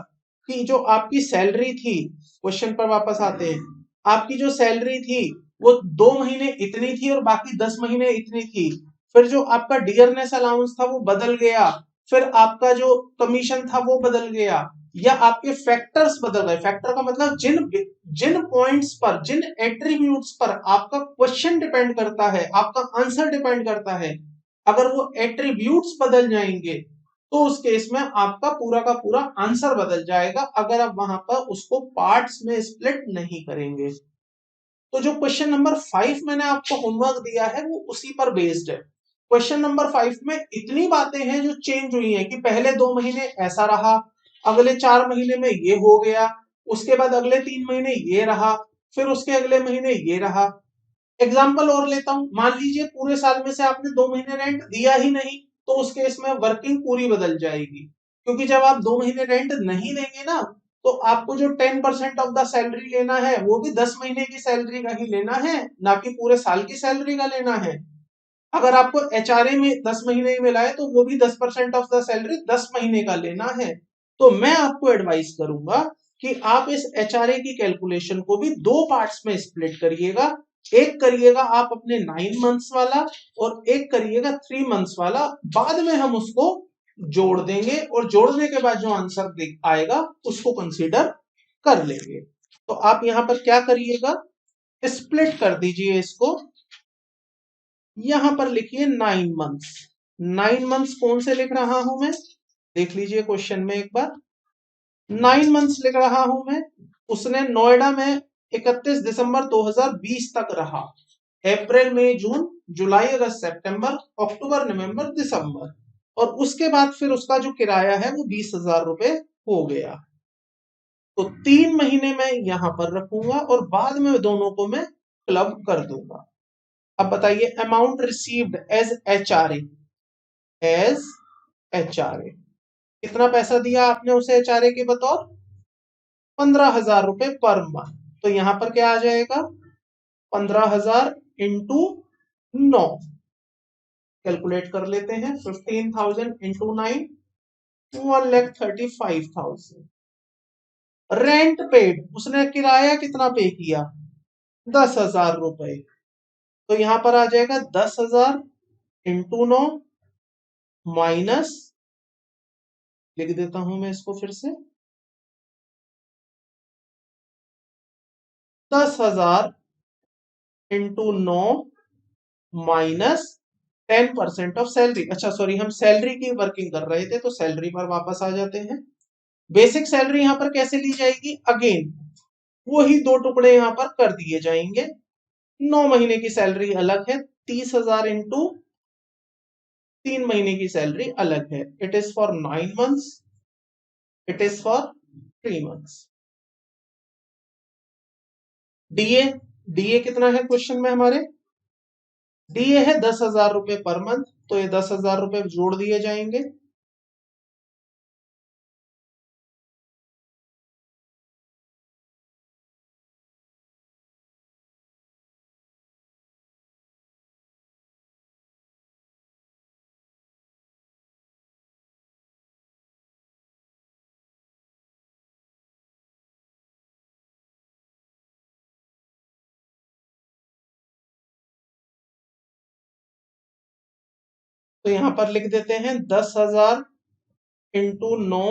कि जो आपकी सैलरी थी, क्वेश्चन पर वापस आते हैं, आपकी जो सैलरी थी वो 2 महीने इतनी थी और बाकी 10 महीने इतनी थी, फिर जो आपका डियरनेस अलाउंस था वो बदल गया, फिर आपका जो कमीशन था वो बदल गया, या आपके फैक्टर्स बदल गए। फैक्टर का मतलब जिन जिन पॉइंट्स पर, जिन एट्रीब्यूट्स पर आपका क्वेश्चन डिपेंड करता है, आपका आंसर डिपेंड करता है, अगर वो एट्रीब्यूट्स बदल जाएंगे तो उस केस में आपका पूरा का पूरा आंसर बदल जाएगा, अगर आप वहां पर उसको पार्ट्स में स्प्लिट नहीं करेंगे। तो जो क्वेश्चन नंबर 5 मैंने आपको होमवर्क दिया है वो उसी पर बेस्ड है। क्वेश्चन नंबर 5 में इतनी बातें हैं जो चेंज हुई हैं कि पहले 2 महीने ऐसा रहा, अगले 4 महीने में ये हो गया, उसके बाद अगले 3 महीने ये रहा, फिर उसके अगले महीने ये रहा। एग्जाम्पल और लेता हूं, मान लीजिए पूरे साल में से आपने 2 महीने रेंट दिया ही नहीं, तो उस केस में वर्किंग पूरी बदल जाएगी, क्योंकि जब आप 2 महीने रेंट नहीं देंगे ना तो आपको जो 10% ऑफ द सैलरी लेना है वो भी 10 महीने की सैलरी का ही लेना है, ना कि पूरे साल की सैलरी का लेना है। अगर आपको एचआरए में 10 महीने ही मिला है तो वो भी 10% ऑफ द सैलरी 10 महीने का लेना है। तो मैं आपको एडवाइस करूंगा कि आप इस एचआरए की कैलकुलेशन को भी 2 पार्ट्स में स्प्लिट करिएगा। एक करिएगा आप अपने 9 मंथ्स वाला और एक करिएगा 3 मंथ्स वाला, बाद में हम उसको जोड़ देंगे और जोड़ने के बाद जो आंसर आएगा उसको कंसीडर कर लेंगे। तो आप यहां पर क्या करिएगा, स्प्लिट कर दीजिए इसको, यहां पर लिखिए 9 मंथ्स। 9 मंथ्स कौन से लिख रहा हूं मैं, देख लीजिए क्वेश्चन में एक बार। 9 मंथ्स लिख रहा हूं मैं, उसने नोएडा में 31 दिसंबर 2020 तक रहा, अप्रैल मई जून जुलाई अगस्त सितंबर अक्टूबर नवंबर दिसंबर, और उसके बाद फिर उसका जो किराया है वो 20,000 रुपए हो गया। तो 3 महीने में यहां पर रखूंगा और बाद में दोनों को मैं क्लब कर दूंगा। अब बताइए, amount received as HRA, as HRA कितना पैसा दिया आपने उसे एचआरए के बतौर, 15,000 रुपए पर मंथ। तो यहां पर क्या आ जाएगा, 15,000 इंटू 9, कैलकुलेट कर लेते हैं, 15,000 इंटू 9, 1,35,000। रेंट पेड, उसने किराया कितना पे किया, 10,000 रुपए। तो यहां पर आ जाएगा 10,000 इंटू 9 माइनस, लिख देता हूं मैं इसको फिर से, 10,000 इंटू 9 माइनस 10% ऑफ सैलरी। अच्छा सॉरी, हम सैलरी की वर्किंग कर रहे थे तो सैलरी पर वापस आ जाते हैं। बेसिक सैलरी यहां पर कैसे ली जाएगी, अगेन वही 2 टुकड़े यहां पर कर दिए जाएंगे। 9 महीने की सैलरी अलग है, 30,000 इंटू 3 महीने की सैलरी अलग है। It is for 9 months, it is for 3 months. DA, DA कितना है क्वेश्चन में हमारे, डीए है 10,000 रुपए पर मंथ, तो ये 10,000 रुपए जोड़ दिए जाएंगे। तो यहां पर लिख देते हैं 10,000 इंटू 9,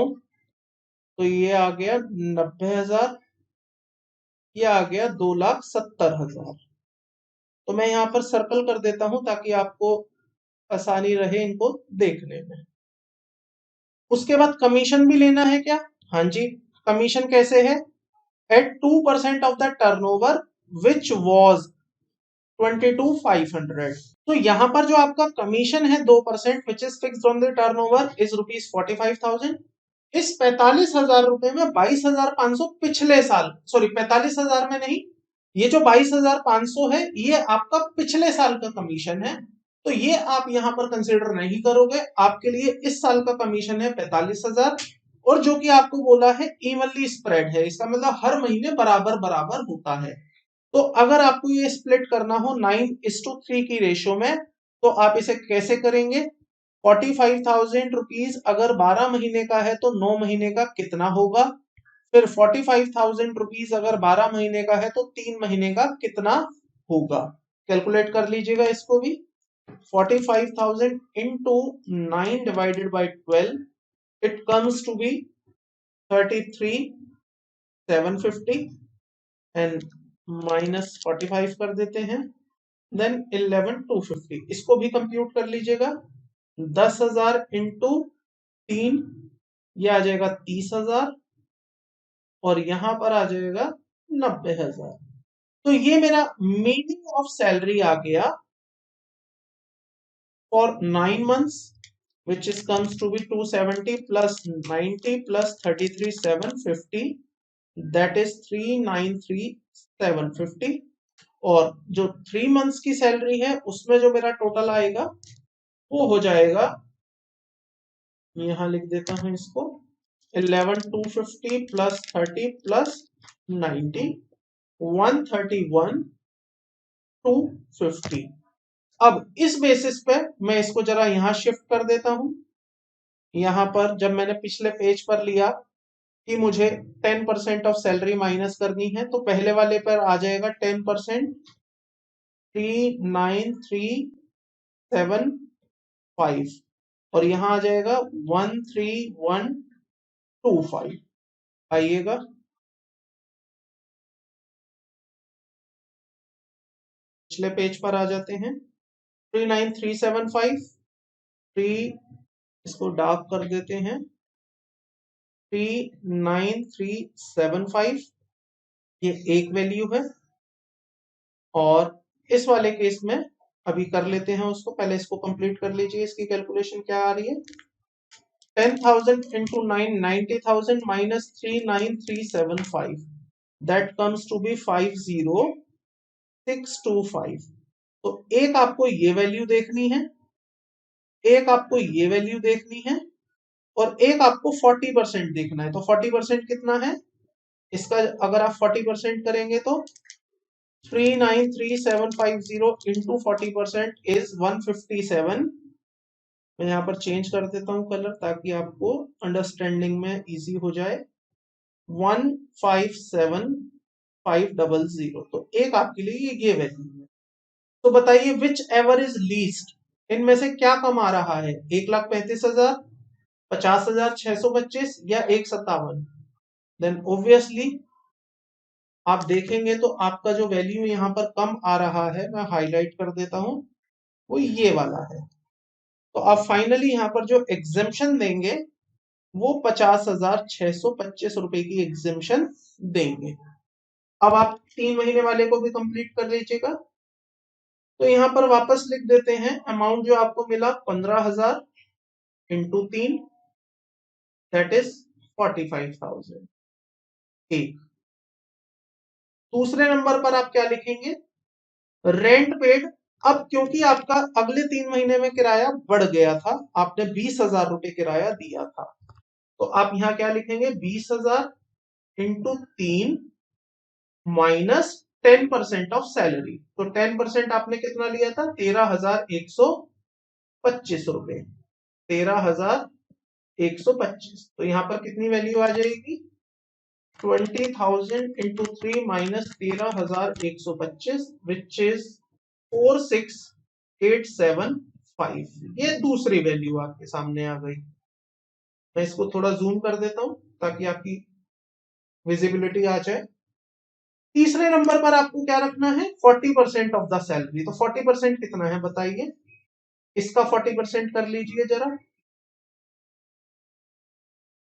तो ये आ गया 90,000, ये आ गया 2,70,000। तो मैं यहाँ पर सर्कल कर देता हूं ताकि आपको आसानी रहे इनको देखने में। उसके बाद कमीशन भी लेना है क्या? हाँ जी, कमीशन कैसे है? At 2% of the turnover which was 22,500। तो यहाँ पर जो आपका कमीशन है 2% which is fixed on the turnover is ₹45,000। इस 45,000 रुपए में 22,500 पिछले साल, सॉरी 45,000 में नहीं, ये जो 22,500 है ये आपका पिछले साल का कमीशन है, तो ये आप यहां पर कंसिडर नहीं करोगे। आपके लिए इस साल का कमीशन है 45,000, और जो कि आपको बोला है इवनली स्प्रेड है, इसका मतलब हर महीने बराबर बराबर होता है। तो अगर आपको ये स्प्लिट करना हो 9:3 की रेशो में, तो आप इसे कैसे करेंगे? 45,000 रुपीज अगर 12 महीने का है तो 9 महीने का कितना होगा? फिर 45,000 रुपीज अगर 12 महीने का है तो 3 महीने का कितना होगा? कैलकुलेट कर लीजिएगा इसको भी। 45,000 into 9 divided by 12 it comes to be 33,750 and minus 45 कर देते हैं, देन 11,250। इसको भी कंप्यूट कर लीजिएगा। 10,000 इंटू 3 ये आ जाएगा 30,000, और यहां पर आ जाएगा 90,000। तो ये मेरा मीनिंग ऑफ सैलरी आ गया for 9 months which is comes to be 270 plus 90 plus 33,750, that is 393,750। और जो 3 months की सैलरी है उसमें जो मेरा टोटल आएगा वो हो जाएगा, यहां लिख देता हूं इसको, 11,250 प्लस 30 प्लस 90, 131,250। अब इस बेसिस पे मैं इसको जरा यहां शिफ्ट कर देता हूं। यहां पर जब मैंने पिछले पेज पर लिया कि मुझे 10% ऑफ सैलरी माइनस करनी है, तो पहले वाले पर आ जाएगा 10%, 393,750, और यहां आ जाएगा 131,250। आइएगा पिछले पेज पर आ जाते हैं। 393,750, 3 इसको डार्क कर देते हैं, 393,750 ये एक वैल्यू है। और इस वाले केस में अभी कर लेते हैं उसको, पहले इसको कंप्लीट कर लीजिए। इसकी कैलकुलेशन क्या आ रही है? 10,000 into 9 90,000 minus 393,750, that comes to be 50,625। तो एक आपको ये वैल्यू देखनी है, एक आपको ये वैल्यू देखनी है, और एक आपको 40% देखना है। तो 40% कितना है इसका? अगर आप 40% करेंगे तो 393,750 इंटू 40% इज 157। मैं यहाँ पर चेंज कर देता हूँ कलर ताकि आपको अंडरस्टैंडिंग में इजी हो जाए। 157,500। तो एक आपके लिए ये वैल्यू है। तो बताइए विच एवर इज लीस्ट, इनमें से क्या कम आ रहा है? 1,35,000, 50,625 या 1,57? देन ऑब्वियसली आप देखेंगे तो आपका जो वैल्यू यहाँ पर कम आ रहा है, मैं हाईलाइट कर देता हूं, वो ये वाला है। तो आप फाइनली यहाँ पर जो एग्जेम्पशन देंगे वो 50,625 रुपए की एग्जेम्पशन देंगे। अब आप 3 महीने वाले को भी कंप्लीट कर लीजिएगा। तो यहाँ पर वापस लिख देते हैं अमाउंट जो आपको मिला 15,000 इंटू 3, दैट इज 45,000। एक दूसरे नंबर पर आप क्या लिखेंगे? Rent paid. अब क्योंकि आपका अगले 3 महीने में किराया बढ़ गया था, आपने 20,000 रुपए किराया दिया था, तो आप यहां क्या लिखेंगे? 20,000 इंटू 3 माइनस 10% ऑफ सैलरी। तो 10% आपने कितना लिया था? 13,125 रुपए। 13,125। तो यहां पर कितनी वैल्यू आ जाएगी? 20,000 इंटू 3 माइनस 13,125 विच इज 46,875। ये दूसरी वैल्यू आपके सामने आ गई। मैं इसको थोड़ा जूम कर देता हूं ताकि आपकी विजिबिलिटी आ जाए। तीसरे नंबर पर आपको क्या रखना है? 40% ऑफ द सैलरी। तो 40% कितना है बताइए? इसका 40% कर लीजिए जरा।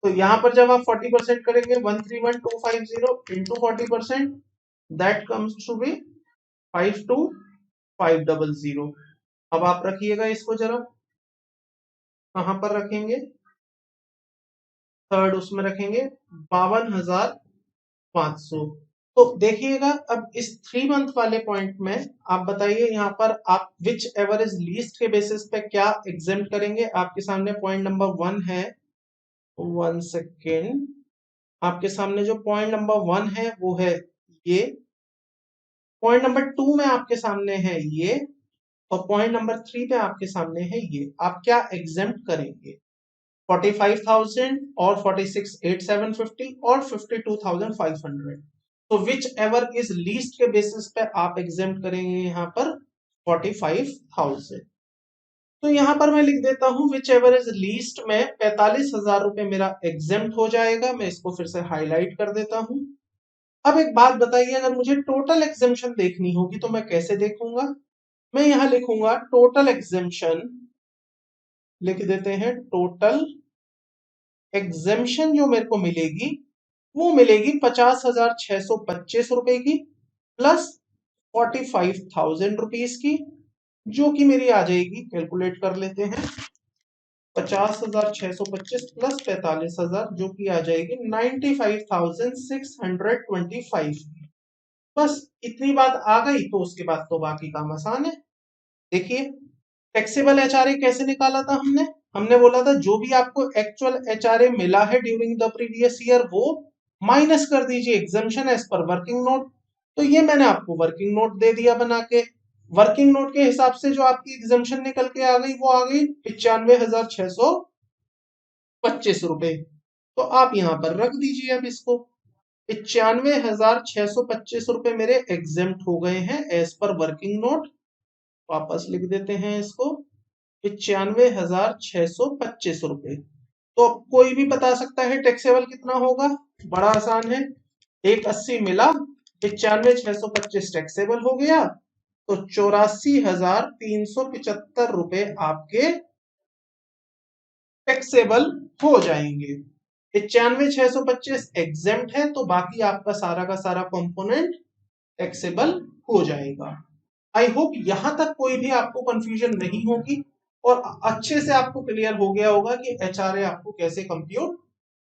तो यहां पर जब आप 40% करेंगे 131250 into 40%, that comes to be 52500। अब आप रखिएगा इसको जरा, कहां पर रखेंगे, थर्ड उसमें रखेंगे 52,500। तो देखिएगा अब इस 3 मंथ वाले पॉइंट में आप बताइए यहाँ पर आप विच एवर इज लीस्ट के बेसिस पे क्या एग्जेम्प्ट करेंगे। आपके सामने पॉइंट नंबर 1 है, 1 सेकेंड, आपके सामने जो पॉइंट नंबर 1 है वो है ये, पॉइंट नंबर 2 में आपके सामने है ये, और पॉइंट नंबर 3 पे आपके सामने है ये। आप क्या एग्जेम्प्ट करेंगे, 45,000 और 46,850 और 52,500। तो विच एवर इज लीस्ट के बेसिस पे आप एग्जेम्प्ट करेंगे यहाँ पर 45,000। तो यहाँ पर मैं लिख देता हूं विच एवर इज लीस्ट में 45,000 रुपए मेरा एग्जेम्प्ट हो जाएगा। मैं इसको फिर से हाईलाइट कर देता हूं। अब एक बात बताइए, अगर मुझे टोटल एग्जेम्पशन देखनी होगी तो मैं कैसे देखूंगा। मैं यहां लिखूंगा टोटल एग्जेम्पशन, लिख देते हैं टोटल एग्जेम्पशन जो मेरे को मिलेगी वो मिलेगी 50,625 रुपए की प्लस 45,000 रुपीज की, जो कि मेरी आ जाएगी, कैलकुलेट कर लेते हैं, 50,625 प्लस 45,000 जो कि आ जाएगी 95,625। बस इतनी बात आ गई तो उसके बाद तो बाकी काम आसान है। देखिए टैक्सेबल एचआरए कैसे निकाला था हमने, हमने बोला था जो भी आपको एक्चुअल एचआरए मिला है ड्यूरिंग द प्रीवियस ईयर वो माइनस कर दीजिए exemption as per working note. तो ये मैंने आपको वर्किंग नोट दे दिया बना के। वर्किंग नोट के हिसाब से जो आपकी एग्जाम्पशन निकल के आ गई वो आ गई 95,625 रुपए। तो आप यहाँ पर रख दीजिए अब इसको, 95,625 रुपए मेरे एग्जेम्प्ट हो गए हैं एज पर वर्किंग नोट। वापस लिख देते हैं इसको, 95,625 रुपए। तो कोई भी बता सकता है टैक्सेबल कितना होगा, बड़ा आसान है, 180 मिला, 95,625 टैक्सेबल हो गया, तो 84,375 रुपए आपके टैक्सेबल हो जाएंगे। 95,625 एग्जेम्प्ट है तो बाकी आपका सारा का सारा कंपोनेंट टैक्सेबल हो जाएगा। आई होप यहां तक कोई भी आपको कंफ्यूजन नहीं होगी और अच्छे से आपको क्लियर हो गया होगा कि एचआरए आपको कैसे कंप्यूट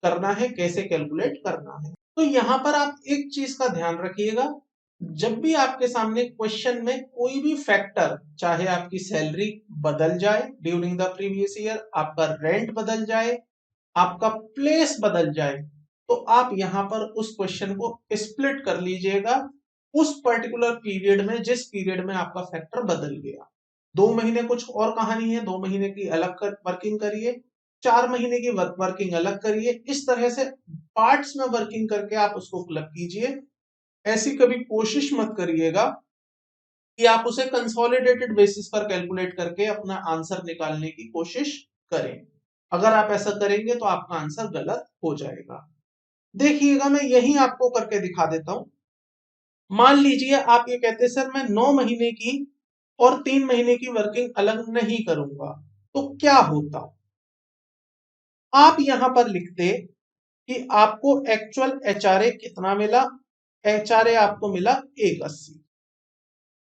करना है, कैसे कैलकुलेट करना है। तो यहां पर आप एक चीज का ध्यान रखिएगा, जब भी आपके सामने क्वेश्चन में कोई भी फैक्टर, चाहे आपकी सैलरी बदल जाए ड्यूरिंग द प्रीवियस ईयर, आपका रेंट बदल जाए, आपका प्लेस बदल जाए, तो आप यहां पर उस क्वेश्चन को स्प्लिट कर लीजिएगा उस पर्टिकुलर पीरियड में जिस पीरियड में आपका फैक्टर बदल गया। 2 महीने कुछ और कहानी है, 2 महीने की अलग वर्किंग करिए, 4 महीने की वर्किंग अलग करिए, इस तरह से पार्ट्स में वर्किंग करके आप उसको क्लब कीजिए। ऐसी कभी कोशिश मत करिएगा कि आप उसे कंसोलिडेटेड बेसिस पर कैलकुलेट करके अपना आंसर निकालने की कोशिश करें। अगर आप ऐसा करेंगे तो आपका आंसर गलत हो जाएगा। देखिएगा मैं यही आपको करके दिखा देता हूं। मान लीजिए आप ये कहते सर मैं 9 महीने की और 3 महीने की वर्किंग अलग नहीं करूंगा, तो क्या होता। आप यहां पर लिखते कि आपको एक्चुअल एचआरए कितना मिला, एचआरए आपको मिला 180।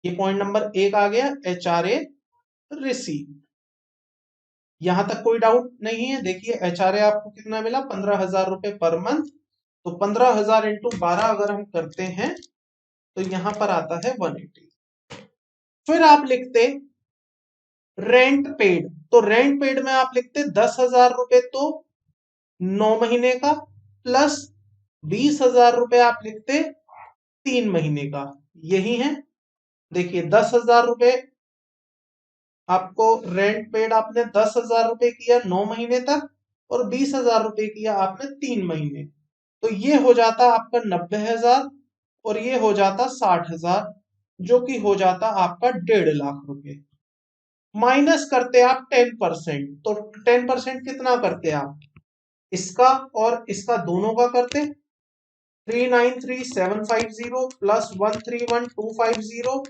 ये पॉइंट नंबर 1 आ गया, एचआरए रिसीव। यहां तक कोई डाउट नहीं है। देखिए एचआरए आपको कितना मिला, 15,000 रुपए पर मंथ। तो 15,000 इंटू 12 अगर हम करते हैं तो यहां पर आता है 180। फिर आप लिखते रेंट पेड, तो रेंट पेड में आप लिखते 10,000 रुपए तो 9 महीने का, प्लस 20,000 रुपए आप लिखते 3 महीने का। यही है, देखिए 10,000 रुपए आपको रेंट पेड आपने 10,000 रुपए किया 9 महीने तक और 20,000 रुपए किया आपने 3 महीने। तो ये हो जाता आपका 90,000 और ये हो जाता 60,000, जो कि हो जाता आपका 1.5 लाख रुपए। माइनस करते आप 10%, तो 10% कितना करते आप, इसका और इसका दोनों का करते, 393,750 प्लस 131,250,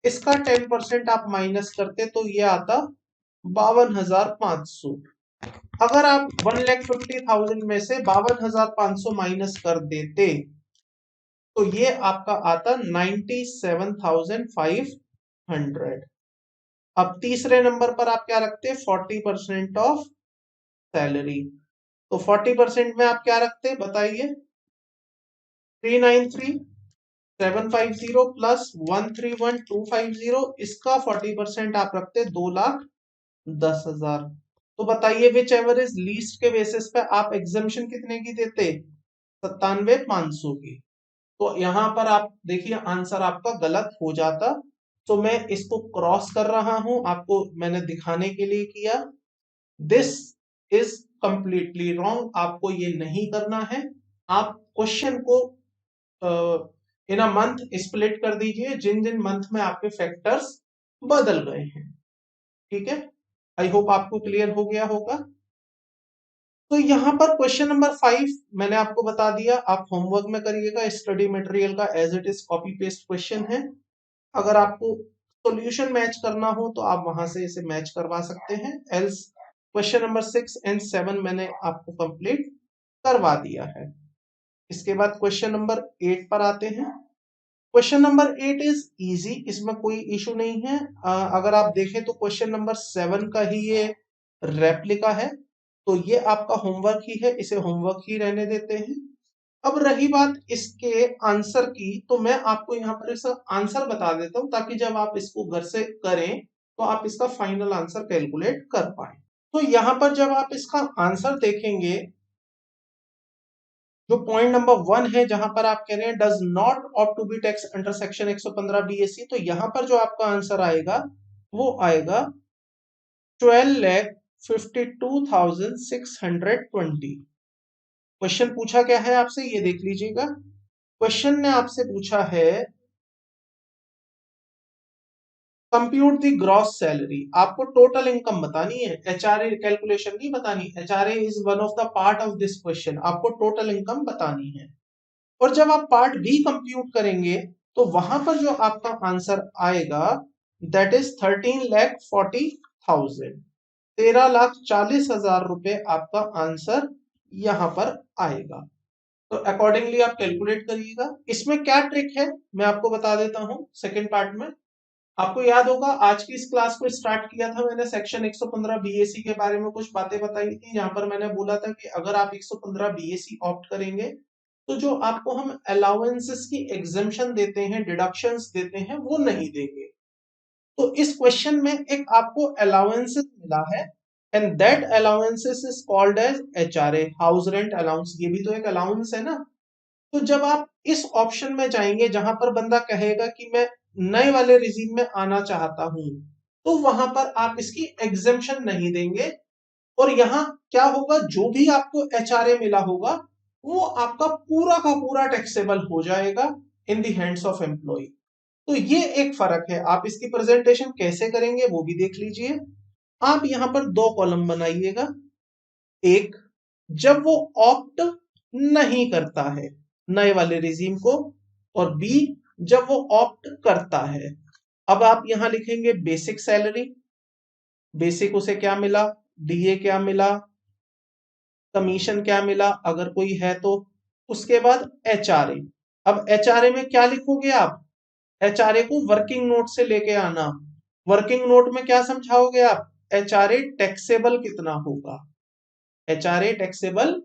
इसका 10% आप माइनस करते तो ये आता 52,500। अगर आप 1,50,000 में से 52,500 माइनस कर देते तो ये आपका आता 97,500। अब तीसरे नंबर पर आप क्या रखते? 40% ऑफ सैलरी। तो 40% में आप क्या रखते बताइए? 393,750 प्लस 131,250, इसका 40% आप रखते 2,10,000। तो बताइए विच एवर इज लीस्ट के बेसिस पे आप एग्जामिशन कितने की देते? 97,500 की। तो यहां पर आप देखिए आंसर आपका गलत हो जाता। तो मैं इसको क्रॉस कर रहा हूं, आपको मैंने दिखाने के लिए किया। दिस इज कंप्लीटली रॉन्ग, आपको ये नहीं करना है। आप क्वेश्चन को इन अ मंथ स्प्लिट कर दीजिए, जिन जिन मंथ में आपके फैक्टर्स बदल गए हैं। ठीक है, आई होप आपको क्लियर हो गया होगा। तो यहाँ पर क्वेश्चन नंबर 5 मैंने आपको बता दिया, आप होमवर्क में करिएगा, स्टडी मटेरियल का as it is copy paste question है। अगर आपको सॉल्यूशन मैच करना हो तो आप वहां से इसे मैच करवा सकते हैं, एल्स क्वेश्चन नंबर 6 एंड 7 मैंने आपको कंप्लीट करवा दिया है। इसके बाद क्वेश्चन नंबर 8 पर आते हैं। क्वेश्चन नंबर 8 इज इजी, इसमें कोई इशू नहीं है। अगर आप देखें तो क्वेश्चन नंबर 7 का ही ये रेप्लिका है, तो ये आपका होमवर्क ही है, इसे होमवर्क ही रहने देते हैं। अब रही बात इसके आंसर की, तो मैं आपको यहाँ पर इसका आंसर बता देता हूँ ताकि जब आप इसको घर से करें तो आप इसका फाइनल आंसर कैलकुलेट कर पाए। तो यहाँ पर जब आप इसका आंसर देखेंगे, जो पॉइंट नंबर 1 है जहां पर आप कह रहे हैं does not opt to be tax under section 115 BSC, तो यहां पर जो आपका आंसर आएगा वो आएगा 12,52,620। क्वेश्चन पूछा क्या है आपसे, ये देख लीजिएगा। क्वेश्चन ने आपसे पूछा है कंप्यूट दी ग्रॉस सैलरी, आपको टोटल इनकम बतानी है, एचआरए कैलकुलेशन नहीं बतानी। HRA is one of the part of this question, आपको टोटल इनकम बतानी है। और जब आप पार्ट बी कंप्यूट करेंगे तो वहां पर जो आपका आंसर आएगा दैट इज 13,40,000, 13,40,000 रुपए आपका आंसर यहां पर आएगा। तो अकॉर्डिंगली आप कैलकुलेट करिएगा। इसमें क्या ट्रिक है मैं आपको बता देता हूं सेकेंड पार्ट में। आपको याद होगा आज की इस क्लास को स्टार्ट किया था मैंने सेक्शन 115 बीएससी के बारे में कुछ बातें बताई थी, जहां पर मैंने बोला था कि अगर आप 115 बीएससी ऑप्ट करेंगे तो जो आपको हम अलाउंसेस की एग्जेम्पशन देते हैं, डिडक्शंस देते हैं, वो नहीं देंगे। तो इस क्वेश्चन में एक आपको अलाउंसेस मिला है and that allowances is called as HRA, house rent allowance. ये भी तो एक अलाउंस है ना। तो जब आप इस ऑप्शन में जाएंगे जहां पर बंदा कहेगा कि मैं नए वाले रिजीम में आना चाहता हूं, तो वहां पर आप इसकी एग्जेम्पशन नहीं देंगे। और यहाँ क्या होगा, जो भी आपको एचआरए मिला होगा वो आपका पूरा का पूरा टैक्सेबल हो जाएगा इन दी हैंड्स ऑफ एम्प्लॉय। तो ये एक फर्क है। आप इसकी प्रेजेंटेशन कैसे करेंगे वो भी देख लीजिए। आप यहां पर दो कॉलम बनाइएगा, एक जब वो ऑप्ट नहीं करता है नए वाले रिजीम को, और बी जब वो ऑप्ट करता है। अब आप यहां लिखेंगे बेसिक सैलरी, बेसिक उसे क्या मिला, डीए क्या मिला, कमीशन क्या मिला अगर कोई है तो, उसके बाद एचआरए। अब एचआरए में क्या लिखोगे आप, एचआरए को वर्किंग नोट से लेके आना। वर्किंग नोट में क्या समझाओगे आप, एचआरए टैक्सेबल कितना होगा, एचआरए टैक्सेबल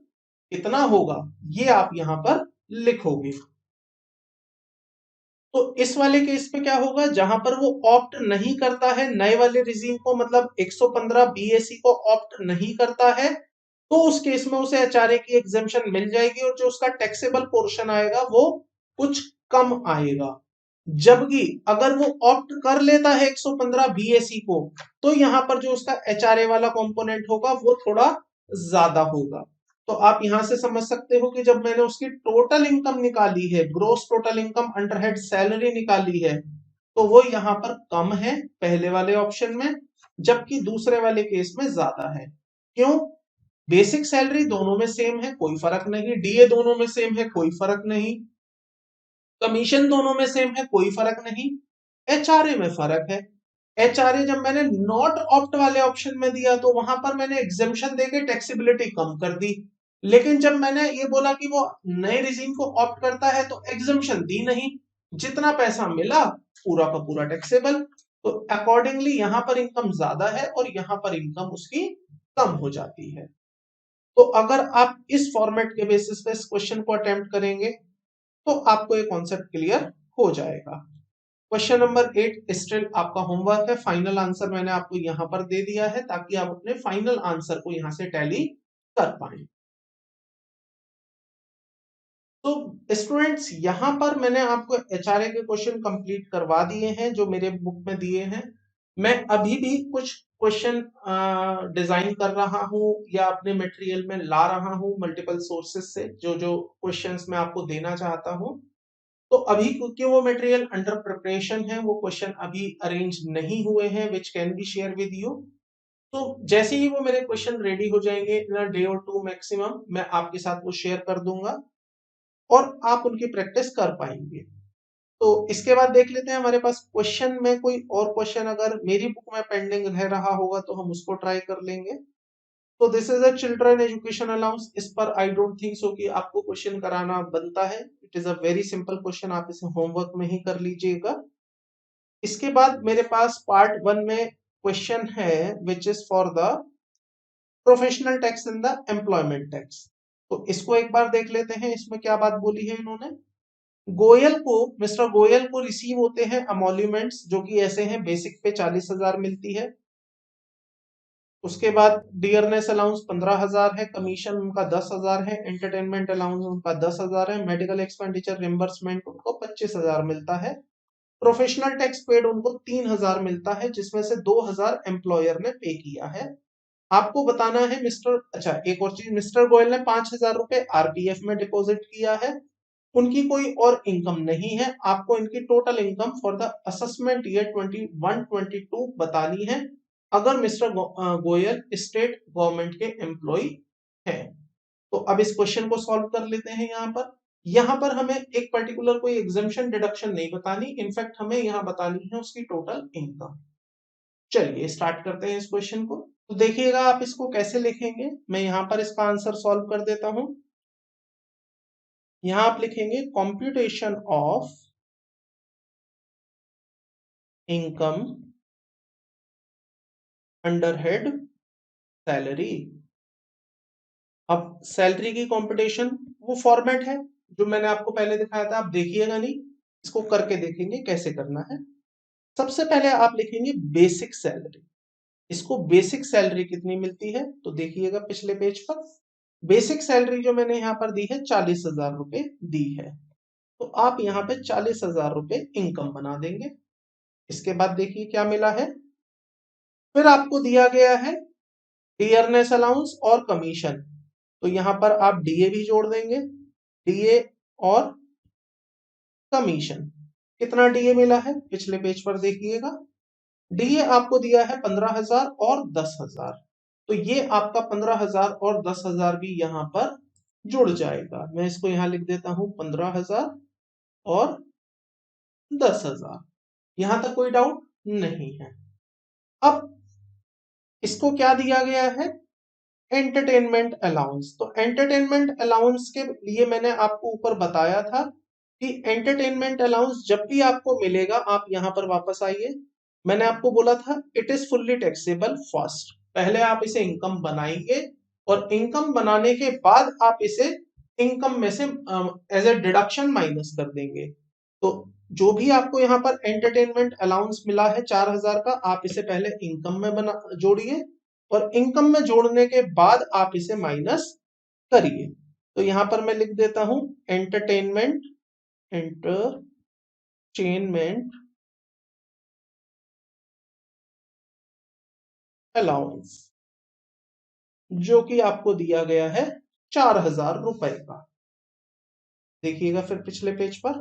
कितना होगा, ये आप यहां पर लिखोगे। तो इस वाले केस पे क्या होगा, जहां पर वो ऑप्ट नहीं करता है नए वाले रिजीम को, मतलब 115 बीएससी को ऑप्ट नहीं करता है, तो उस केस में उसे एचआरए की एग्जेम्पशन मिल जाएगी और जो उसका टैक्सेबल पोर्शन आएगा वो कुछ कम आएगा। जबकि अगर वो ऑप्ट कर लेता है 115 बीएससी को, तो यहां पर जो उसका एचआरए वाला कंपोनेंट होगा वो थोड़ा ज्यादा होगा। तो आप यहां से समझ सकते हो कि जब मैंने उसकी टोटल इनकम निकाली है, gross total income under head salary निकाली है, तो वो यहां पर कम है पहले वाले ऑप्शन में, जबकि दूसरे वाले केस में ज्यादा है। क्यों, बेसिक सैलरी दोनों में सेम है, कोई फर्क नहीं, डीए दोनों में सेम है, कोई फर्क नहीं, कमीशन दोनों में सेम है, कोई फर्क नहीं, एचआरए में फर्क है। HRA जब मैंने नॉट ऑप्ट वाले ऑप्शन में दिया तो वहां पर मैंने एग्जेम्पशन देके टैक्सेबिलिटी कम कर दी, लेकिन जब मैंने ये बोला कि वो नए रिजीम को ऑप्ट करता है तो एग्जेम्पशन दी नहीं, जितना पैसा मिला पूरा का पूरा टैक्सेबल। तो अकॉर्डिंगली यहाँ पर इनकम ज्यादा है और यहाँ पर इनकम उसकी कम हो जाती है। तो अगर आप इस फॉर्मेट के बेसिस पे इस क्वेश्चन को अटेम्प्ट करेंगे तो आपको ये कॉन्सेप्ट क्लियर हो जाएगा। क्वेश्चन नंबर 8 स्टिल आपका होमवर्क है, फाइनल आंसर मैंने आपको यहां पर दे दिया है ताकि आप अपने फाइनल आंसर को यहां से टैली कर पाए। तो स्टूडेंट्स यहां पर मैंने आपको एचआरए के क्वेश्चन कंप्लीट करवा दिए हैं जो मेरे बुक में दिए हैं। मैं अभी भी कुछ क्वेश्चन डिजाइन कर रहा हूं या अपने मटेरियल में ला रहा हूं मल्टीपल सोर्सेस से, जो जो क्वेश्चंस मैं आपको देना चाहता हूं। तो अभी क्योंकि वो मटेरियल अंडर प्रिपरेशन है, वो क्वेश्चन अभी अरेंज नहीं हुए हैं which can be share with you. तो जैसे ही वो मेरे क्वेश्चन रेडी हो जाएंगे इन अ डे और टू मैक्सिमम, मैं आपके साथ वो शेयर कर दूंगा और आप उनकी प्रैक्टिस कर पाएंगे। तो इसके बाद देख लेते हैं हमारे पास क्वेश्चन में कोई और क्वेश्चन अगर मेरी बुक में पेंडिंग रह रहा होगा तो हम उसको ट्राई कर लेंगे। तो this is a children education allowance, इस पर आई डोंट थिंक सो कि आपको क्वेश्चन कराना बनता है। It is a very simple question, आप इसे होमवर्क में ही कर लीजिएगा। इसके बाद मेरे पास पार्ट 1 में क्वेश्चन है which is for the professional tax in the employment tax. तो इसको एक बार देख लेते हैं, इसमें क्या बात बोली है इन्होंने। मिस्टर गोयल को रिसीव होते हैं अमोल्यूमेंट्स जो कि ऐसे हैं, बेसिक पे 40,000 मिलती है। उसके बाद डियरनेस अलाउंस 15,000 है, कमीशन उनका 10,000 है, एंटरटेनमेंट अलाउंस उनका 10,000 है, मेडिकल एक्सपेंडिचर रिम्बर्समेंट उनको 25,000 मिलता है, प्रोफेशनल टैक्स पेड उनको 3,000 मिलता है जिसमें से 2,000 एम्प्लॉयर ने पे किया है। आपको बताना है एक और चीज, मिस्टर गोयल ने 5,000 रुपए आरपीएफ में डिपॉजिट किया है, उनकी कोई और इनकम नहीं है। आपको इनकी total income for the assessment year 21-22 बतानी है अगर मिस्टर गोयल स्टेट गवर्नमेंट के एम्प्लॉय हैं। तो अब इस क्वेश्चन को सॉल्व कर लेते हैं। यहाँ पर हमें एक पर्टिकुलर कोई एग्जाम्पशन डिडक्शन नहीं बतानी, इनफैक्ट हमें यहाँ बतानी है उसकी टोटल इनकम। चलिए स्टार्ट करते हैं इस क्वेश्चन को। तो देखिएगा आप इसको कैसे लिखेंगे, मैं यहाँ पर इसका आंसर सॉल्व कर देता हूं। यहां आप लिखेंगे computation of income under head salary. अब सैलरी की कंपटीशन वो फॉर्मेट है जो मैंने आपको पहले दिखाया था, आप देखिएगा नहीं, इसको करके देखेंगे कैसे करना है। सबसे पहले आप लिखेंगे बेसिक सैलरी। इसको बेसिक सैलरी कितनी मिलती है तो देखिएगा पिछले पेज पर, बेसिक सैलरी जो मैंने यहाँ पर दी है 40,000 रुपए दी है। तो आप यहाँ पे 40,000 रुपए इनकम बना देंगे। इसके बाद देखिए क्या मिला है, फिर आपको दिया गया है डियरनेस अलाउंस और कमीशन। तो यहां पर आप डीए भी जोड़ देंगे, डीए और कमीशन। कितना डीए मिला है पिछले पेज पर देखिएगा, डीए आपको दिया है 15,000 और 10,000। तो ये आपका 15,000 और 10,000 भी यहां पर जुड़ जाएगा। मैं इसको यहां लिख देता हूं 15,000 और 10,000। यहां तक कोई डाउट नहीं है। अब इसको क्या दिया गया है, एंटरटेनमेंट अलाउंस। तो एंटरटेनमेंट अलाउंस के लिए मैंने आपको ऊपर बताया था कि एंटरटेनमेंट अलाउंस जब भी आपको मिलेगा, आप यहां पर वापस आइए, मैंने आपको बोला था it is fully taxable first. पहले आप इसे इनकम बनाएंगे और इनकम बनाने के बाद आप इसे इनकम में से एज ए डिडक्शन माइनस कर देंगे। तो जो भी आपको यहाँ पर एंटरटेनमेंट अलाउंस मिला है 4,000 का, आप इसे पहले इनकम में बना जोड़िए और इनकम में जोड़ने के बाद आप इसे माइनस करिए। तो यहां पर मैं लिख देता हूं एंटरटेनमेंट एंटरटेनमेंट अलाउंस जो कि आपको दिया गया है 4,000 रुपए का। देखिएगा फिर पिछले पेज पर,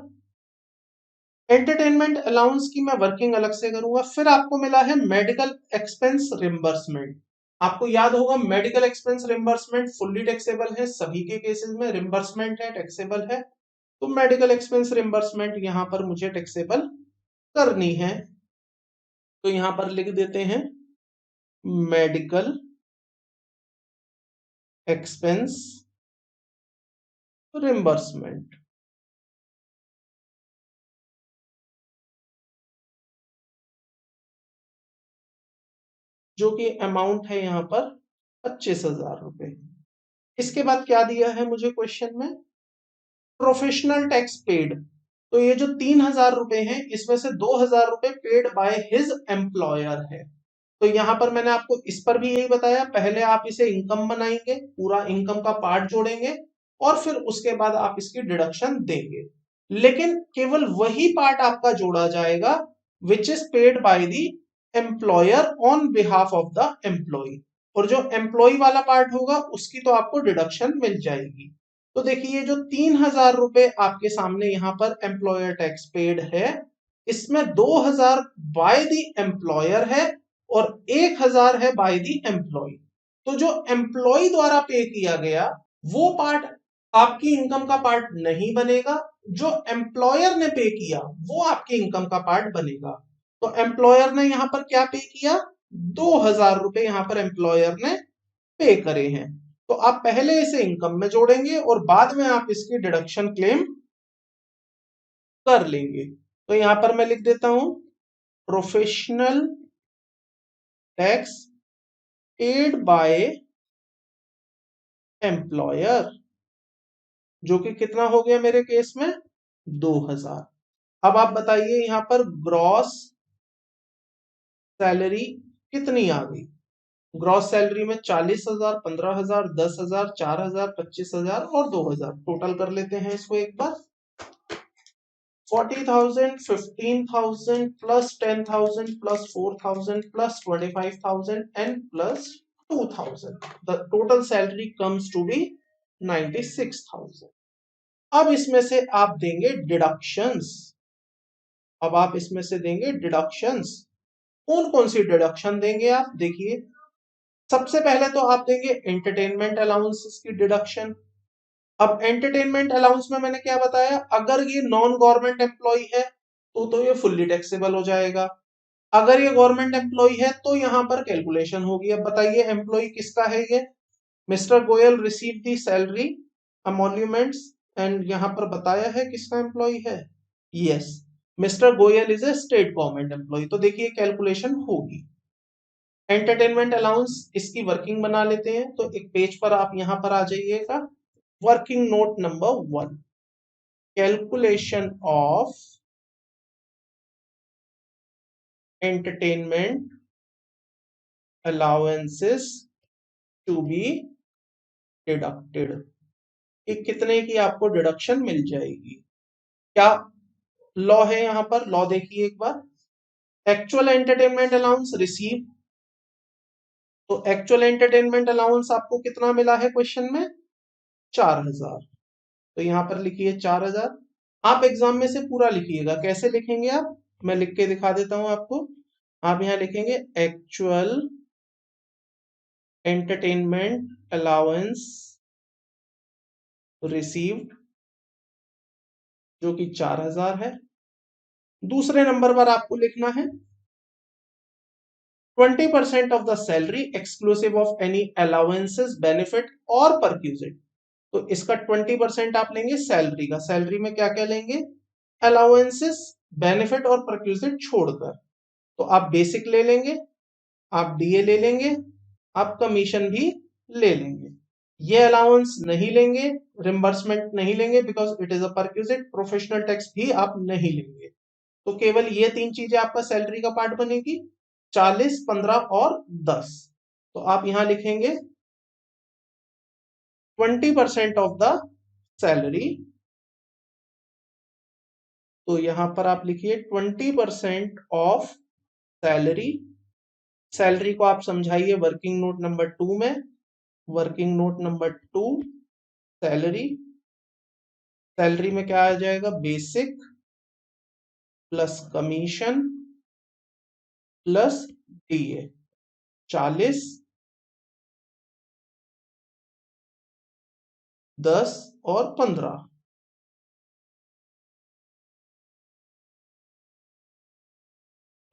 एंटरटेनमेंट अलाउंस की मैं वर्किंग अलग से करूंगा। फिर आपको मिला है मेडिकल एक्सपेंस रिम्बर्समेंट। आपको याद होगा medical expense reimbursement fully taxable है, सभी के केसेस में रिम्बर्समेंट है, टैक्सेबल है। तो मेडिकल एक्सपेंस रिम्बर्समेंट यहां पर मुझे टैक्सेबल करनी है। तो यहां पर लिख देते हैं मेडिकल एक्सपेंस रिम्बर्समेंट, जो कि अमाउंट है यहाँ पर 25,000 रुपए। इसके बाद क्या दिया है मुझे क्वेश्चन में, प्रोफेशनल टैक्स पेड। तो ये जो 3,000 रुपए हैं इसमें से 2,000 रुपए पेड बाय हिज एम्प्लॉयर है। तो यहां पर मैंने आपको इस पर भी यही बताया, पहले आप इसे इनकम बनाएंगे, पूरा इनकम का पार्ट जोड़ेंगे और फिर उसके बाद आप इसकी डिडक्शन देंगे। लेकिन केवल वही पार्ट आपका जोड़ा जाएगा which is paid by the employer on behalf of the employee, और जो एम्प्लॉय वाला पार्ट होगा उसकी तो आपको डिडक्शन मिल जाएगी। तो देखिए जो 3,000 रुपए आपके सामने यहाँ पर एम्प्लॉयर टैक्स पेड है, इसमें 2,000 बाय द एम्प्लॉयर है और 1,000 है बाय द एम्प्लॉय। तो जो एम्प्लॉय द्वारा पे किया गया वो पार्ट आपकी इनकम का पार्ट नहीं बनेगा, जो एम्प्लॉयर ने पे किया वो आपकी इनकम का पार्ट बनेगा। तो एम्प्लॉयर ने यहां पर क्या पे किया, 2,000 रुपए यहां पर एम्प्लॉयर ने पे करे हैं। तो आप पहले इसे इनकम में जोड़ेंगे और बाद में आप इसकी डिडक्शन क्लेम कर लेंगे। तो यहां पर मैं लिख देता हूं professional tax paid by employer, जो कि कितना हो गया मेरे केस में 2,000। अब आप बताइए यहां पर ग्रॉस सैलरी कितनी आ गई। ग्रॉस सैलरी में 40,000, 15,000, 10,000, 4,000, 25,000 और 2,000 टोटल कर लेते हैं इसको एक बार। 40,000, 15,000 plus 10,000 plus 4,000 plus 25,000 and plus 2,000, the total salary comes to be 96,000। अब इसमें से आप देंगे डिडक्शंस। अब आप इसमें से देंगे डिडक्शंस। कौन कौन सी डिडक्शन देंगे आप देखिए। सबसे पहले तो आप देंगे एंटरटेनमेंट अलाउंसेस की डिडक्शन। अब एंटरटेनमेंट अलाउंस में मैंने क्या बताया, अगर ये नॉन गवर्नमेंट एम्प्लॉय है तो ये फुल्ली टैक्सेबल हो जाएगा। अगर ये गवर्नमेंट एम्प्लॉय है तो यहां पर कैलकुलेशन होगी। अब बताइए एम्प्लॉय किसका है ये, mister Goyal receive the salary emoluments, and यहां पर बताया है किसका एम्प्लॉय है, yes mister Goyal is a state government employ. तो देखिए कैलकुलेशन होगी। एंटरटेनमेंट अलाउंस इसकी वर्किंग बना लेते हैं, तो एक पेज पर आप यहां पर आ जाइएगा, working note number 1, calculation of entertainment allowances to be deducted. कि कितने की आपको डिडक्शन मिल जाएगी। क्या लॉ है यहां पर, लॉ देखिए एक बार, एक्चुअल एंटरटेनमेंट अलाउंस रिसीव। तो एक्चुअल एंटरटेनमेंट अलाउंस आपको कितना मिला है क्वेश्चन में, 4,000। तो यहां पर लिखिए 4,000। आप एग्जाम में से पूरा लिखिएगा, कैसे लिखेंगे आप, मैं लिख के दिखा देता हूं आपको। आप यहां लिखेंगे एक्चुअल एंटरटेनमेंट अलाउंस रिसीव्ड, जो कि 4,000 है। दूसरे नंबर पर आपको लिखना है 20% of the salary exclusive of any allowances benefit और परक्यूजिट। तो इसका 20% आप लेंगे सैलरी का, सैलरी में क्या क्या लेंगे, अलाउंसेस बेनिफिट और परक्यूजिट छोड़कर। तो आप बेसिक ले लेंगे, आप डीए ले लेंगे, आप कमीशन भी ले लेंगे। ये अलाउंस नहीं लेंगे, रिम्बर्समेंट नहीं लेंगे because it is a perquisite. Professional tax भी आप नहीं लेंगे। तो केवल ये तीन चीजें आपका सैलरी का पार्ट बनेगी, 40, 15 और 10। तो आप यहां लिखेंगे 20% ऑफ द सैलरी। तो यहां पर आप लिखिए 20% ऑफ सैलरी। सैलरी को आप समझाइए वर्किंग नोट नंबर 2 में। Working note number 2 salary. Salary में क्या आ जाएगा, basic plus commission plus DA, 40, 10 और 15।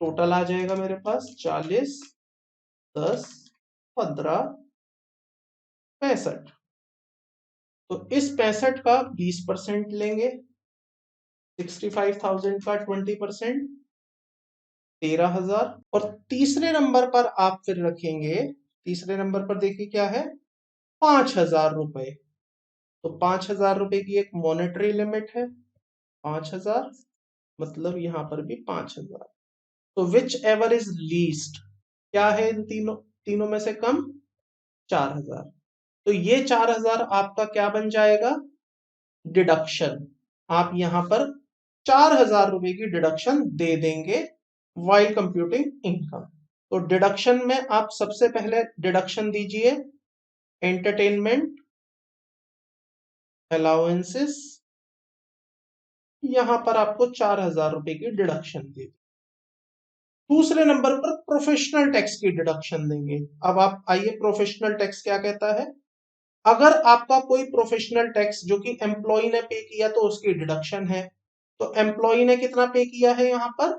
टोटल आ जाएगा मेरे पास 40, 10, 15, 65। तो इस 65 का 20% लेंगे, 65,000 का 20%, 13,000। और तीसरे नंबर पर आप फिर रखेंगे, तीसरे नंबर पर देखिए क्या है, 5,000 रुपए। तो 5,000 रुपए की एक मॉनेटरी लिमिट है, 5,000, मतलब यहां पर भी 5,000। तो विच एवर इज लीस्ट, क्या है इन तीनों तीनों में से कम, 4,000। तो ये 4,000 आपका क्या बन जाएगा, डिडक्शन। आप यहां पर 4,000 रुपए की डिडक्शन दे देंगे वाइल कंप्यूटिंग इनकम। तो डिडक्शन में आप सबसे पहले डिडक्शन दीजिए एंटरटेनमेंट अलाउंसेस, यहां पर आपको 4,000 रुपए की डिडक्शन दे। दूसरे नंबर पर प्रोफेशनल टैक्स की डिडक्शन देंगे। अब आप आइए, प्रोफेशनल टैक्स क्या कहता है। अगर आपका कोई प्रोफेशनल टैक्स जो कि एम्प्लॉय ने पे किया तो उसकी डिडक्शन है। तो एम्प्लॉय ने कितना पे किया है यहां पर,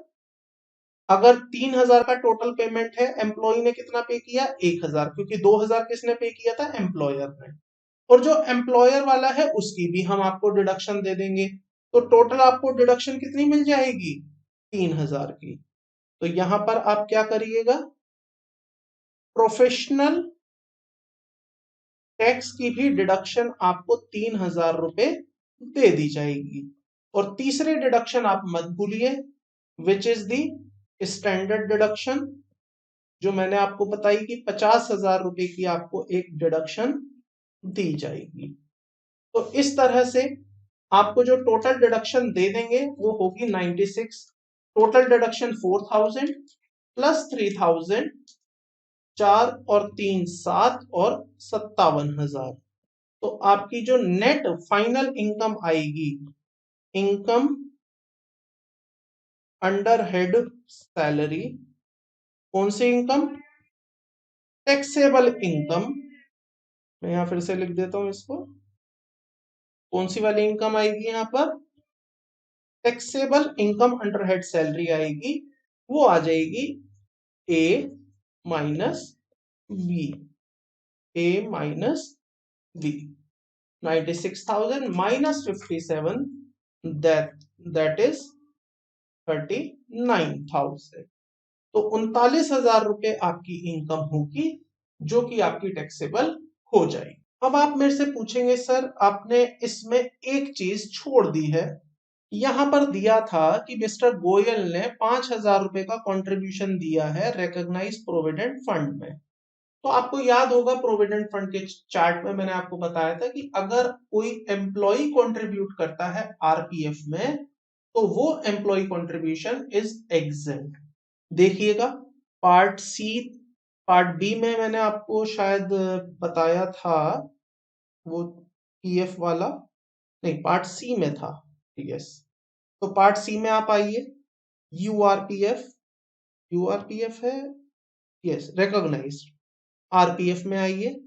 अगर 3,000 का टोटल पेमेंट है, एम्प्लॉय ने कितना पे किया, 1,000, क्योंकि 2,000 किसने पे किया था, एम्प्लॉयर ने। और जो एम्प्लॉयर वाला है उसकी भी हम आपको डिडक्शन दे देंगे। तो टोटल आपको डिडक्शन कितनी मिल जाएगी, 3,000 की। तो यहां पर आप क्या करिएगा, प्रोफेशनल टैक्स की भी डिडक्शन आपको 3,000 रुपए दे दी जाएगी। और तीसरे डिडक्शन आप मत भूलिए, विच इज दी स्टैंडर्ड डिडक्शन, जो मैंने आपको बताई कि 50,000 रुपए की आपको एक डिडक्शन दी जाएगी। तो इस तरह से आपको जो टोटल डिडक्शन दे देंगे वो होगी 96। टोटल डिडक्शन 4,000 प्लस 3,000, 4 और 3 7 और 57,000। तो आपकी जो नेट फाइनल इनकम आएगी, इनकम अंडर हेड सैलरी, कौन सी इनकम, टैक्सेबल इनकम। मैं यहां फिर से लिख देता हूं इसको, कौन सी वाली इनकम आएगी यहां पर, taxable income under head salary आएगी। वो आ जाएगी A minus B, A minus B, 96,000 minus 57, that is 39,000। तो 39,000 रुपए आपकी इनकम होगी जो कि आपकी टैक्सेबल हो जाएगी। अब आप मेरे से पूछेंगे सर आपने इसमें एक चीज छोड़ दी है, यहां पर दिया था कि मिस्टर गोयल ने 5,000 रुपए का कंट्रीब्यूशन दिया है रिकॉग्नाइज प्रोविडेंट फंड में। तो आपको याद होगा प्रोविडेंट फंड के चार्ट में मैंने आपको बताया था कि अगर कोई एम्प्लॉय कंट्रीब्यूट करता है आरपीएफ में तो वो एम्प्लॉय कंट्रीब्यूशन इज एग्जेम्प्ट। देखिएगा पार्ट सी, पार्ट बी में मैंने आपको शायद बताया था वो पीएफ वाला, नहीं पार्ट सी में था, यस। तो पार्ट सी में आप आइए, यूआरपीएफ, यूआरपीएफ है, यस रिकॉग्नाइज्ड। आरपीएफ में आइए,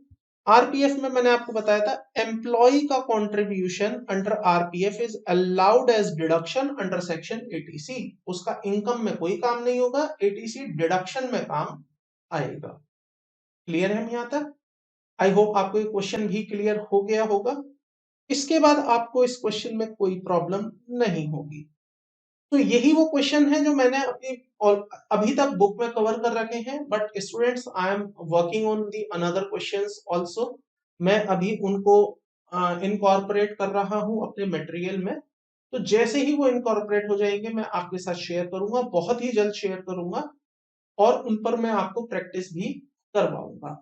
आरपीएफ में मैंने आपको बताया था एम्प्लॉय का contribution under RPF is allowed as deduction under section 80C। उसका इनकम में कोई काम नहीं होगा, 80C डिडक्शन में काम आएगा। क्लियर है यहां तक, आई होप आपको ये क्वेश्चन भी क्लियर हो गया होगा। इसके बाद आपको इस क्वेश्चन में कोई प्रॉब्लम नहीं होगी। तो यही वो क्वेश्चन है जो मैंने अपनी और अभी तक बुक में कवर कर रखे हैं, but students I am working on the another questions also. मैं अभी उनको इनकॉर्पोरेट कर रहा हूं अपने मटेरियल में। तो जैसे ही वो इनकॉर्पोरेट हो जाएंगे मैं आपके साथ शेयर करूंगा, बहुत ही जल्द शेयर करूंगा, और उन पर मैं आपको प्रैक्टिस भी करवाऊंगा।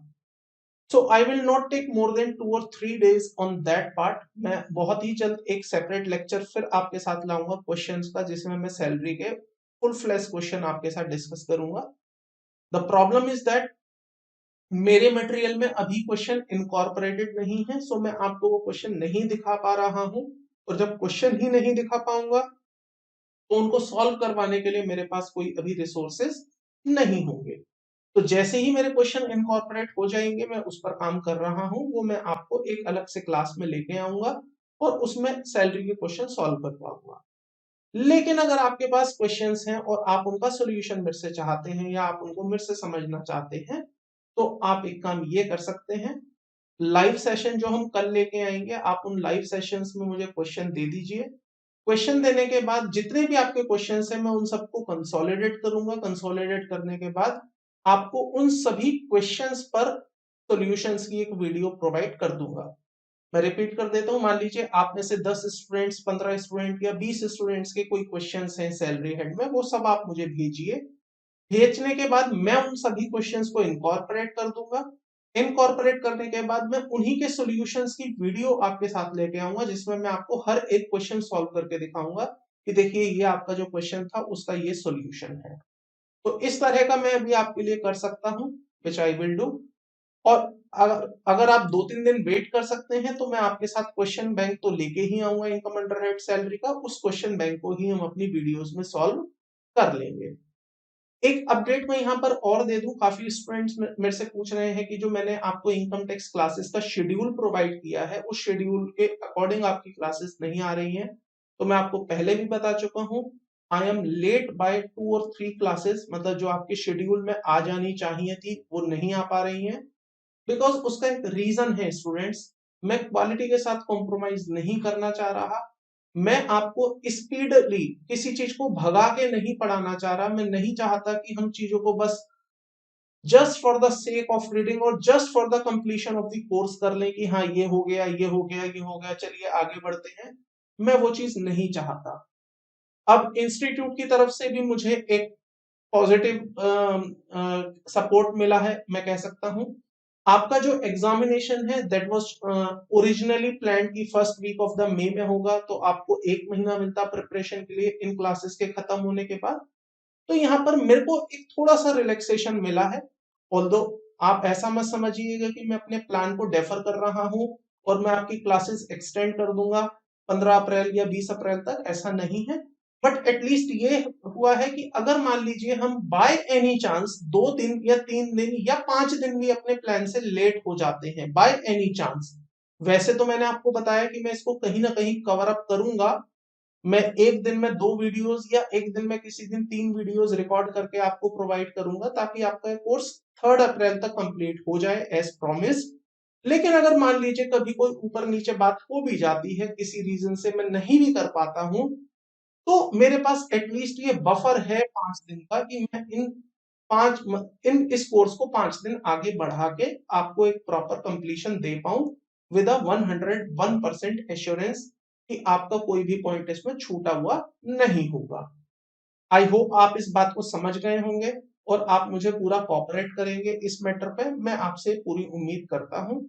So I will not take more than 2 और 3 days ऑन दैट पार्ट। मैं बहुत ही जल्द एक सेपरेट लेक्चर फिर आपके साथ लाऊंगा क्वेश्चंस का, जिसमें मैं सैलरी के फुल फ्लैश क्वेश्चन आपके साथ डिस्कस करूंगा। द प्रॉब्लम इज दैट मेरे मटेरियल में अभी क्वेश्चन इनकॉर्पोरेटेड नहीं है, सो मैं आपको वो क्वेश्चन नहीं दिखा पा रहा हूं। और जब क्वेश्चन ही नहीं दिखा पाऊंगा तो उनको सॉल्व करवाने के लिए मेरे पास कोई अभी रिसोर्सेस नहीं होंगे। तो जैसे ही मेरे क्वेश्चन इनकॉर्पोरेट हो जाएंगे मैं उस पर काम कर रहा हूं, वो मैं आपको एक अलग से क्लास में लेके आऊंगा और उसमें सैलरी के क्वेश्चन सॉल्व करवाऊंगा। लेकिन अगर आपके पास क्वेश्चंस हैं और आप उनका सॉल्यूशन मेरे से चाहते हैं या आप उनको मेरे से समझना चाहते हैं, तो आप एक काम ये कर सकते हैं, लाइव सेशन जो हम कल लेके आएंगे, आप उन लाइव सेशंस में मुझे क्वेश्चन दे दीजिए। क्वेश्चन देने के बाद जितने भी आपके क्वेश्चंस हैं मैं उन सबको कंसोलिडेट करूंगा। कंसोलिडेट करने के बाद आपको उन सभी क्वेश्चंस पर सॉल्यूशंस की एक वीडियो प्रोवाइड कर दूंगा। मैं रिपीट कर देता हूं, मान लीजिए आप में से 10 स्टूडेंट्स, 15 स्टूडेंट या 20 स्टूडेंट्स के कोई क्वेश्चंस हैं सैलरी हेड में, वो सब आप मुझे भेजिए। भेजने के बाद मैं उन सभी क्वेश्चंस को इनकॉर्पोरेट कर दूंगा। इनकॉर्पोरेट करने के बाद मैं उन्हीं के सॉल्यूशंस की वीडियो आपके साथ लेके आऊंगा, जिसमें मैं आपको हर एक क्वेश्चन सॉल्व करके दिखाऊंगा कि देखिए ये आपका जो क्वेश्चन था उसका ये सॉल्यूशन है। तो इस तरह का मैं अभी आपके लिए कर सकता हूं, विच आई विल डू। और अगर आप 2-3 दिन वेट कर सकते हैं तो मैं आपके साथ क्वेश्चन बैंक तो लेके ही आऊंगा इनकम अंडर हेड सैलरी का, उस क्वेश्चन बैंक को ही हम अपनी वीडियोस में सॉल्व कर लेंगे। एक अपडेट मैं यहाँ पर और दे दूं, काफी स्टूडेंट्स मेरे से पूछ रहे हैं कि जो मैंने आपको इनकम टैक्स क्लासेस का शेड्यूल प्रोवाइड किया है उस शेड्यूल के अकॉर्डिंग आपकी क्लासेस नहीं आ रही हैं। तो मैं आपको पहले भी बता चुका हूं, आई एम लेट बाय 2 और 3 क्लासेस, मतलब जो आपके शेड्यूल में आ जानी चाहिए थी वो नहीं आ पा रही हैं। बिकॉज उसका एक रीजन है स्टूडेंट्स, मैं क्वालिटी के साथ कॉम्प्रोमाइज नहीं करना चाह रहा। मैं आपको स्पीडली किसी चीज को भगा के नहीं पढ़ाना चाह रहा। मैं नहीं चाहता कि हम चीजों को बस just for the sake of reading और just for the completion of the course कर लें कि हाँ ये हो गया, ये हो गया, ये हो गया, चलिए आगे बढ़ते हैं। मैं वो चीज नहीं चाहता। अब इंस्टीट्यूट की तरफ से भी मुझे एक पॉजिटिव सपोर्ट मिला है, मैं कह सकता हूं। आपका जो एग्जामिनेशन है दैट वाज ओरिजिनली प्लान की फर्स्ट वीक ऑफ द मई में होगा, तो आपको 1 महीना मिलता प्रिपरेशन के लिए इन क्लासेस के खत्म होने के बाद। तो यहाँ पर मेरे को एक थोड़ा सा रिलैक्सेशन मिला है। ऑल्दो आप ऐसा मत समझिएगा कि मैं अपने प्लान को डेफर कर रहा हूं और मैं आपकी क्लासेस एक्सटेंड कर दूंगा 15 अप्रैल या 20 अप्रैल तक, ऐसा नहीं है। बट एटलीस्ट ये हुआ है कि अगर मान लीजिए हम बाय एनी चांस 2 दिन या 3 दिन या 5 दिन भी अपने प्लान से लेट हो जाते हैं, बाय एनी चांस, वैसे तो मैंने आपको बताया कि मैं इसको कहीं ना कहीं कवर अप करूंगा। मैं एक दिन में 2 वीडियोस या एक दिन में किसी दिन 3 वीडियोस रिकॉर्ड करके आपको प्रोवाइड करूंगा ताकि आपका कोर्स 3 अप्रैल तक कंप्लीट हो जाए एज प्रॉमिस। लेकिन अगर मान लीजिए कभी कोई ऊपर नीचे बात हो भी जाती है, किसी रीजन से मैं नहीं भी कर पाता हूं, तो मेरे पास एटलीस्ट ये बफर है 5 दिन का कि मैं इन इस कोर्स को 5 दिन आगे बढ़ा के आपको एक प्रॉपर कंप्लीशन दे पाऊं विद अ 101% एश्योरेंस कि आपका कोई भी पॉइंट इसमें छूटा हुआ नहीं होगा। आई होप आप इस बात को समझ गए होंगे और आप मुझे पूरा कोऑपरेट करेंगे इस मैटर पे, मैं आपसे पूरी उम्मीद करता हूं।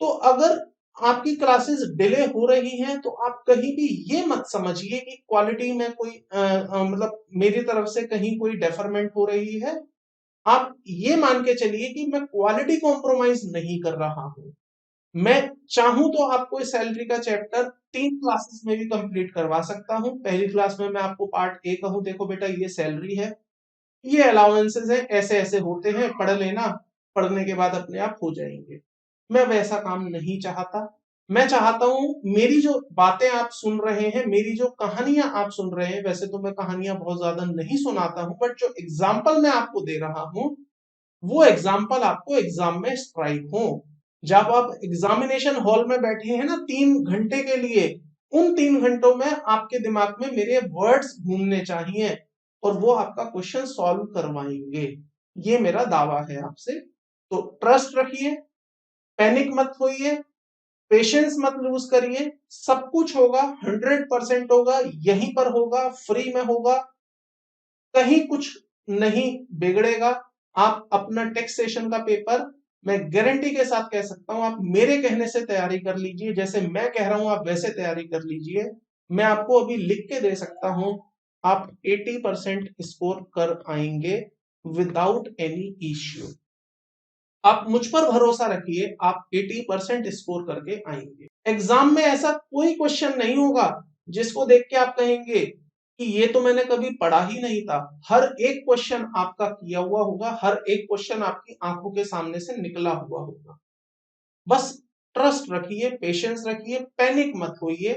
तो अगर आपकी क्लासेस डिले हो रही हैं तो आप कहीं भी ये मत समझिए कि क्वालिटी में कोई मतलब मेरी तरफ से कहीं कोई डेफरमेंट हो रही है। आप ये मान के चलिए कि मैं क्वालिटी कॉम्प्रोमाइज नहीं कर रहा हूं। मैं चाहूं तो आपको इस सैलरी का चैप्टर 3 क्लासेस में भी कंप्लीट करवा सकता हूं। पहली क्लास में मैं आपको पार्ट ए कहूं, देखो बेटा ये सैलरी है, ये अलाउंसेस है, ऐसे ऐसे होते हैं, पढ़ लेना, पढ़ने के बाद अपने आप हो जाएंगे। मैं वैसा काम नहीं चाहता। मैं चाहता हूं मेरी जो बातें आप सुन रहे हैं, मेरी जो कहानियां आप सुन रहे हैं, वैसे तो मैं कहानियां बहुत ज्यादा नहीं सुनाता हूं, बट जो एग्जाम्पल मैं आपको दे रहा हूं वो एग्जाम्पल आपको एग्जाम में स्ट्राइक हो। जब आप एग्जामिनेशन हॉल में बैठे हैं ना 3 घंटे के लिए, उन 3 घंटों में आपके दिमाग में मेरे वर्ड्स घूमने चाहिए और वो आपका क्वेश्चन सॉल्व करवाएंगे। ये मेरा दावा है आपसे। तो ट्रस्ट रखिए, पैनिक मत होइए, पेशेंस मत लूज करिए। सब कुछ होगा, 100% होगा, यहीं पर होगा, फ्री में होगा, कहीं कुछ नहीं बिगड़ेगा। आप अपना टैक्सेशन का पेपर मैं गारंटी के साथ कह सकता हूं, आप मेरे कहने से तैयारी कर लीजिए, जैसे मैं कह रहा हूं आप वैसे तैयारी कर लीजिए। मैं आपको अभी लिख के दे सकता हूं, आप 80% स्कोर कर आएंगे विदाउट एनी इश्यू। आप मुझ पर भरोसा रखिए, आप 80% स्कोर करके आएंगे। एग्जाम में ऐसा कोई क्वेश्चन नहीं होगा जिसको देख के आप कहेंगे कि ये तो मैंने कभी पढ़ा ही नहीं था। हर एक क्वेश्चन आपका किया हुआ होगा, हर एक क्वेश्चन आपकी आंखों के सामने से निकला हुआ होगा। बस ट्रस्ट रखिए, पेशेंस रखिए, पैनिक मत होइए।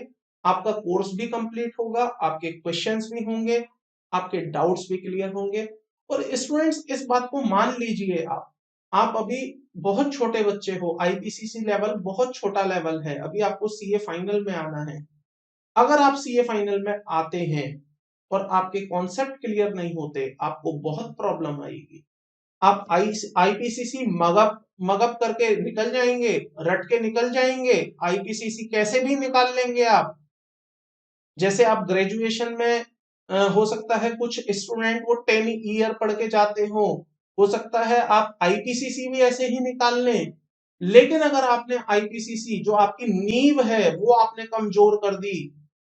आपका कोर्स भी कंप्लीट होगा, आपके क्वेश्चंस भी होंगे, आपके डाउट्स भी क्लियर होंगे। और स्टूडेंट्स इस बात को मान लीजिए, आप अभी बहुत छोटे बच्चे हो, आईपीसीसी लेवल बहुत छोटा लेवल है, अभी आपको सीए फाइनल में आना है। अगर आप सीए फाइनल में आते हैं और आपके कॉन्सेप्ट क्लियर नहीं होते, आपको बहुत प्रॉब्लम आएगी। आप आईपीसीसी मगअप करके निकल जाएंगे, रट के निकल जाएंगे, आईपीसीसी कैसे भी निकाल लेंगे आप। जैसे आप ग्रेजुएशन में हो सकता है कुछ स्टूडेंट वो 10 ईयर पढ़ के जाते हो सकता है आप आईपीसीसी भी ऐसे ही निकाल लें। लेकिन अगर आपने आईपीसीसी जो आपकी नींव है वो आपने कमजोर कर दी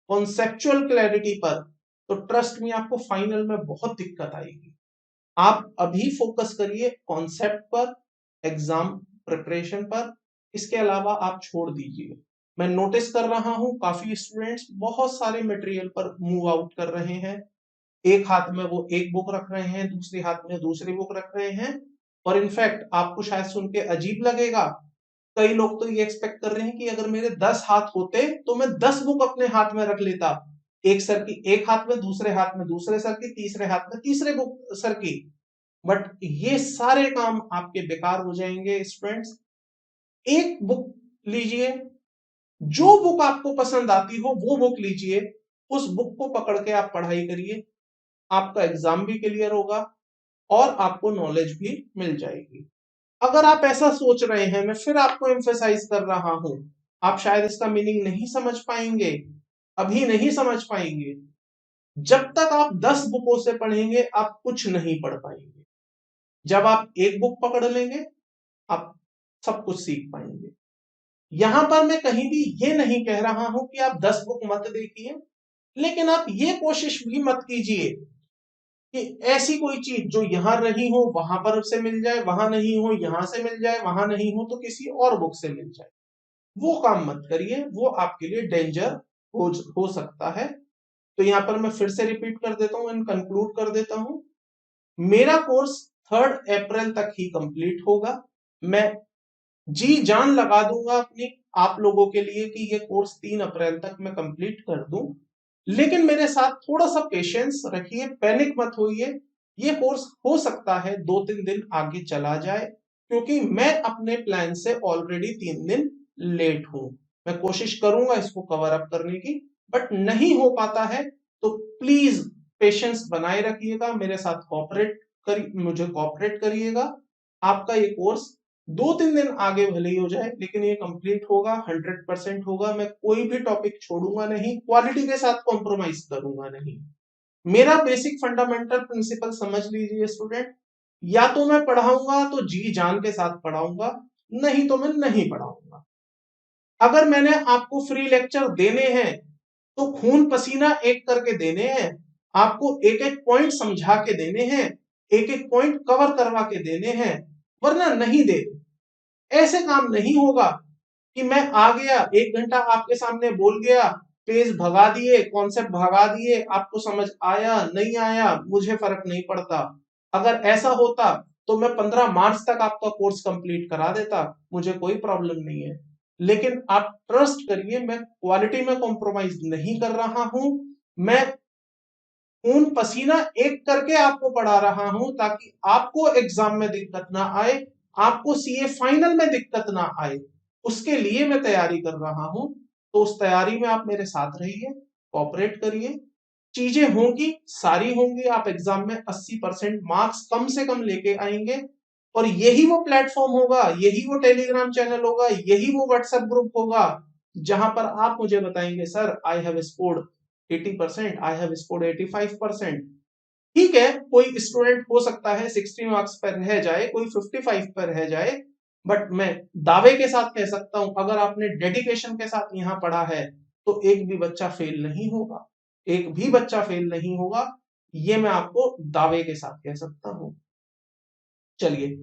कॉन्सेप्चुअल क्लैरिटी पर, तो ट्रस्ट में आपको फाइनल में बहुत दिक्कत आएगी। आप अभी फोकस करिए कॉन्सेप्ट पर, एग्जाम प्रिपरेशन पर, इसके अलावा आप छोड़ दीजिए। मैं नोटिस कर रहा हूं काफी स्टूडेंट्स बहुत सारे मटेरियल पर मूव आउट कर रहे हैं। एक हाथ में वो एक बुक रख रहे हैं, दूसरे हाथ में दूसरी बुक रख रहे हैं। और इनफैक्ट आपको शायद सुन के अजीब लगेगा, कई लोग तो ये एक्सपेक्ट कर रहे हैं कि अगर मेरे 10 हाथ होते तो मैं 10 बुक अपने हाथ में रख लेता, एक सर की एक हाथ में, दूसरे हाथ में दूसरे सर की, तीसरे हाथ में तीसरे बुक सर की। बट ये सारे काम आपके बेकार हो जाएंगे स्टूडेंट्स। एक बुक लीजिए, जो बुक आपको पसंद आती हो वो बुक लीजिए, उस बुक को पकड़ के आप पढ़ाई करिए, आपका एग्जाम भी क्लियर होगा और आपको नॉलेज भी मिल जाएगी। अगर आप ऐसा सोच रहे हैं, मैं फिर आपको एम्फेसाइज कर रहा हूं, आप शायद इसका मीनिंग नहीं समझ पाएंगे, अभी नहीं समझ पाएंगे। जब तक आप 10 बुकों से पढ़ेंगे आप कुछ नहीं पढ़ पाएंगे। जब आप एक बुक पकड़ लेंगे आप सब कुछ सीख पाएंगे। यहां पर मैं कहीं भी ये नहीं कह रहा हूं कि आप 10 बुक मत देखिए, लेकिन आप ये कोशिश भी मत कीजिए कि ऐसी कोई चीज जो यहां रही हो वहां पर से मिल जाए, वहां नहीं हो यहां से मिल जाए, वहां नहीं हो तो किसी और बुक से मिल जाए। वो काम मत करिए, वो आपके लिए डेंजर हो सकता है। तो यहां पर मैं फिर से रिपीट कर देता हूं एंड कंक्लूड कर देता हूं, मेरा कोर्स 3 अप्रैल तक ही कंप्लीट होगा। मैं जी जान लगा दूंगा अपनी आप लोगों के लिए कि ये कोर्स 3 अप्रैल तक मैं कंप्लीट कर दूं। लेकिन मेरे साथ थोड़ा सा पेशेंस रखिए, पैनिक मत होइए। ये कोर्स हो सकता है 2-3 दिन आगे चला जाए, क्योंकि मैं अपने प्लान से ऑलरेडी 3 दिन लेट हूं। मैं कोशिश करूंगा इसको कवर अप करने की, बट नहीं हो पाता है तो प्लीज पेशेंस बनाए रखिएगा, मेरे साथ मुझे कोऑपरेट करिएगा। आपका ये कोर्स 2-3 दिन आगे भले ही हो जाए, लेकिन ये कंप्लीट होगा, 100% होगा। मैं कोई भी टॉपिक छोड़ूंगा नहीं, क्वालिटी के साथ कॉम्प्रोमाइज करूंगा नहीं। मेरा बेसिक फंडामेंटल प्रिंसिपल समझ लीजिए स्टूडेंट, या तो मैं पढ़ाऊंगा तो जी जान के साथ पढ़ाऊंगा, नहीं तो मैं नहीं पढ़ाऊंगा। अगर मैंने आपको फ्री लेक्चर देने हैं तो खून पसीना एक करके देने हैं, आपको एक एक पॉइंट समझा के देने हैं, एक एक पॉइंट कवर करवा के देने हैं, वरना नहीं दे। ऐसे काम नहीं होगा कि मैं आ गया 1 घंटा आपके सामने बोल गया, पेज भगा दिए, कॉन्सेप्ट भगा दिए, आपको समझ आया नहीं आया मुझे फर्क नहीं पड़ता। अगर ऐसा होता तो मैं 15 मार्च तक आपका कोर्स कंप्लीट करा देता, मुझे कोई प्रॉब्लम नहीं है। लेकिन आप ट्रस्ट करिए, मैं क्वालिटी में कॉम्प्रोमाइज नहीं कर रहा हूं, मैं खून पसीना एक करके आपको पढ़ा रहा हूं ताकि आपको एग्जाम में दिक्कत ना आए, आपको सीए फाइनल में दिक्कत ना आए, उसके लिए मैं तैयारी कर रहा हूं। तो उस तैयारी में आप मेरे साथ रहिए, कोऑपरेट करिए, चीजें होंगी, सारी होंगी, आप एग्जाम में 80% मार्क्स कम से कम लेके आएंगे। और यही वो प्लेटफॉर्म होगा, यही वो टेलीग्राम चैनल होगा, यही वो व्हाट्सएप ग्रुप होगा जहां पर आप मुझे बताएंगे sir I have scored 80%, I have scored 85%। ठीक है, कोई स्टूडेंट हो सकता है 60 मार्क्स पर रह जाए, कोई 55 पर रह जाए, बट मैं दावे के साथ कह सकता हूं अगर आपने डेडिकेशन के साथ यहां पढ़ा है तो एक भी बच्चा फेल नहीं होगा, एक भी बच्चा फेल नहीं होगा, ये मैं आपको दावे के साथ कह सकता हूं। चलिए,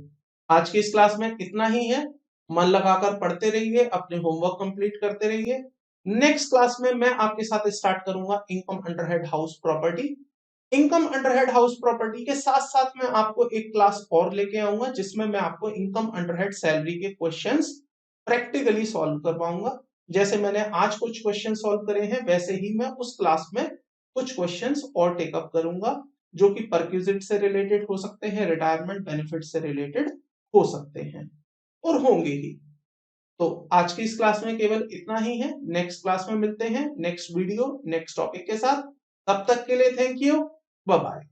आज की इस क्लास में इतना ही है। मन लगाकर पढ़ते रहिए, अपने होमवर्क कंप्लीट करते रहिए। नेक्स्ट क्लास में मैं आपके साथ स्टार्ट करूंगा income under head house property. Income under head house property के साथ साथ मैं आपको एक क्लास और लेके आऊंगा जिसमें मैं आपको इनकम अंडरहेड सैलरी के क्वेश्चंस प्रैक्टिकली सॉल्व करवाऊंगा। जैसे मैंने आज कुछ क्वेश्चन सॉल्व करे हैं, वैसे ही मैं उस क्लास में कुछ क्वेश्चंस और टेकअप करूंगा, जो कि परक्विजिट से रिलेटेड हो सकते हैं, रिटायरमेंट बेनिफिट से रिलेटेड हो सकते हैं और होंगे ही। तो आज की इस क्लास में केवल इतना ही है। नेक्स्ट क्लास में मिलते हैं, नेक्स्ट वीडियो नेक्स्ट टॉपिक के साथ। तब तक के लिए थैंक यू, बाय बाय।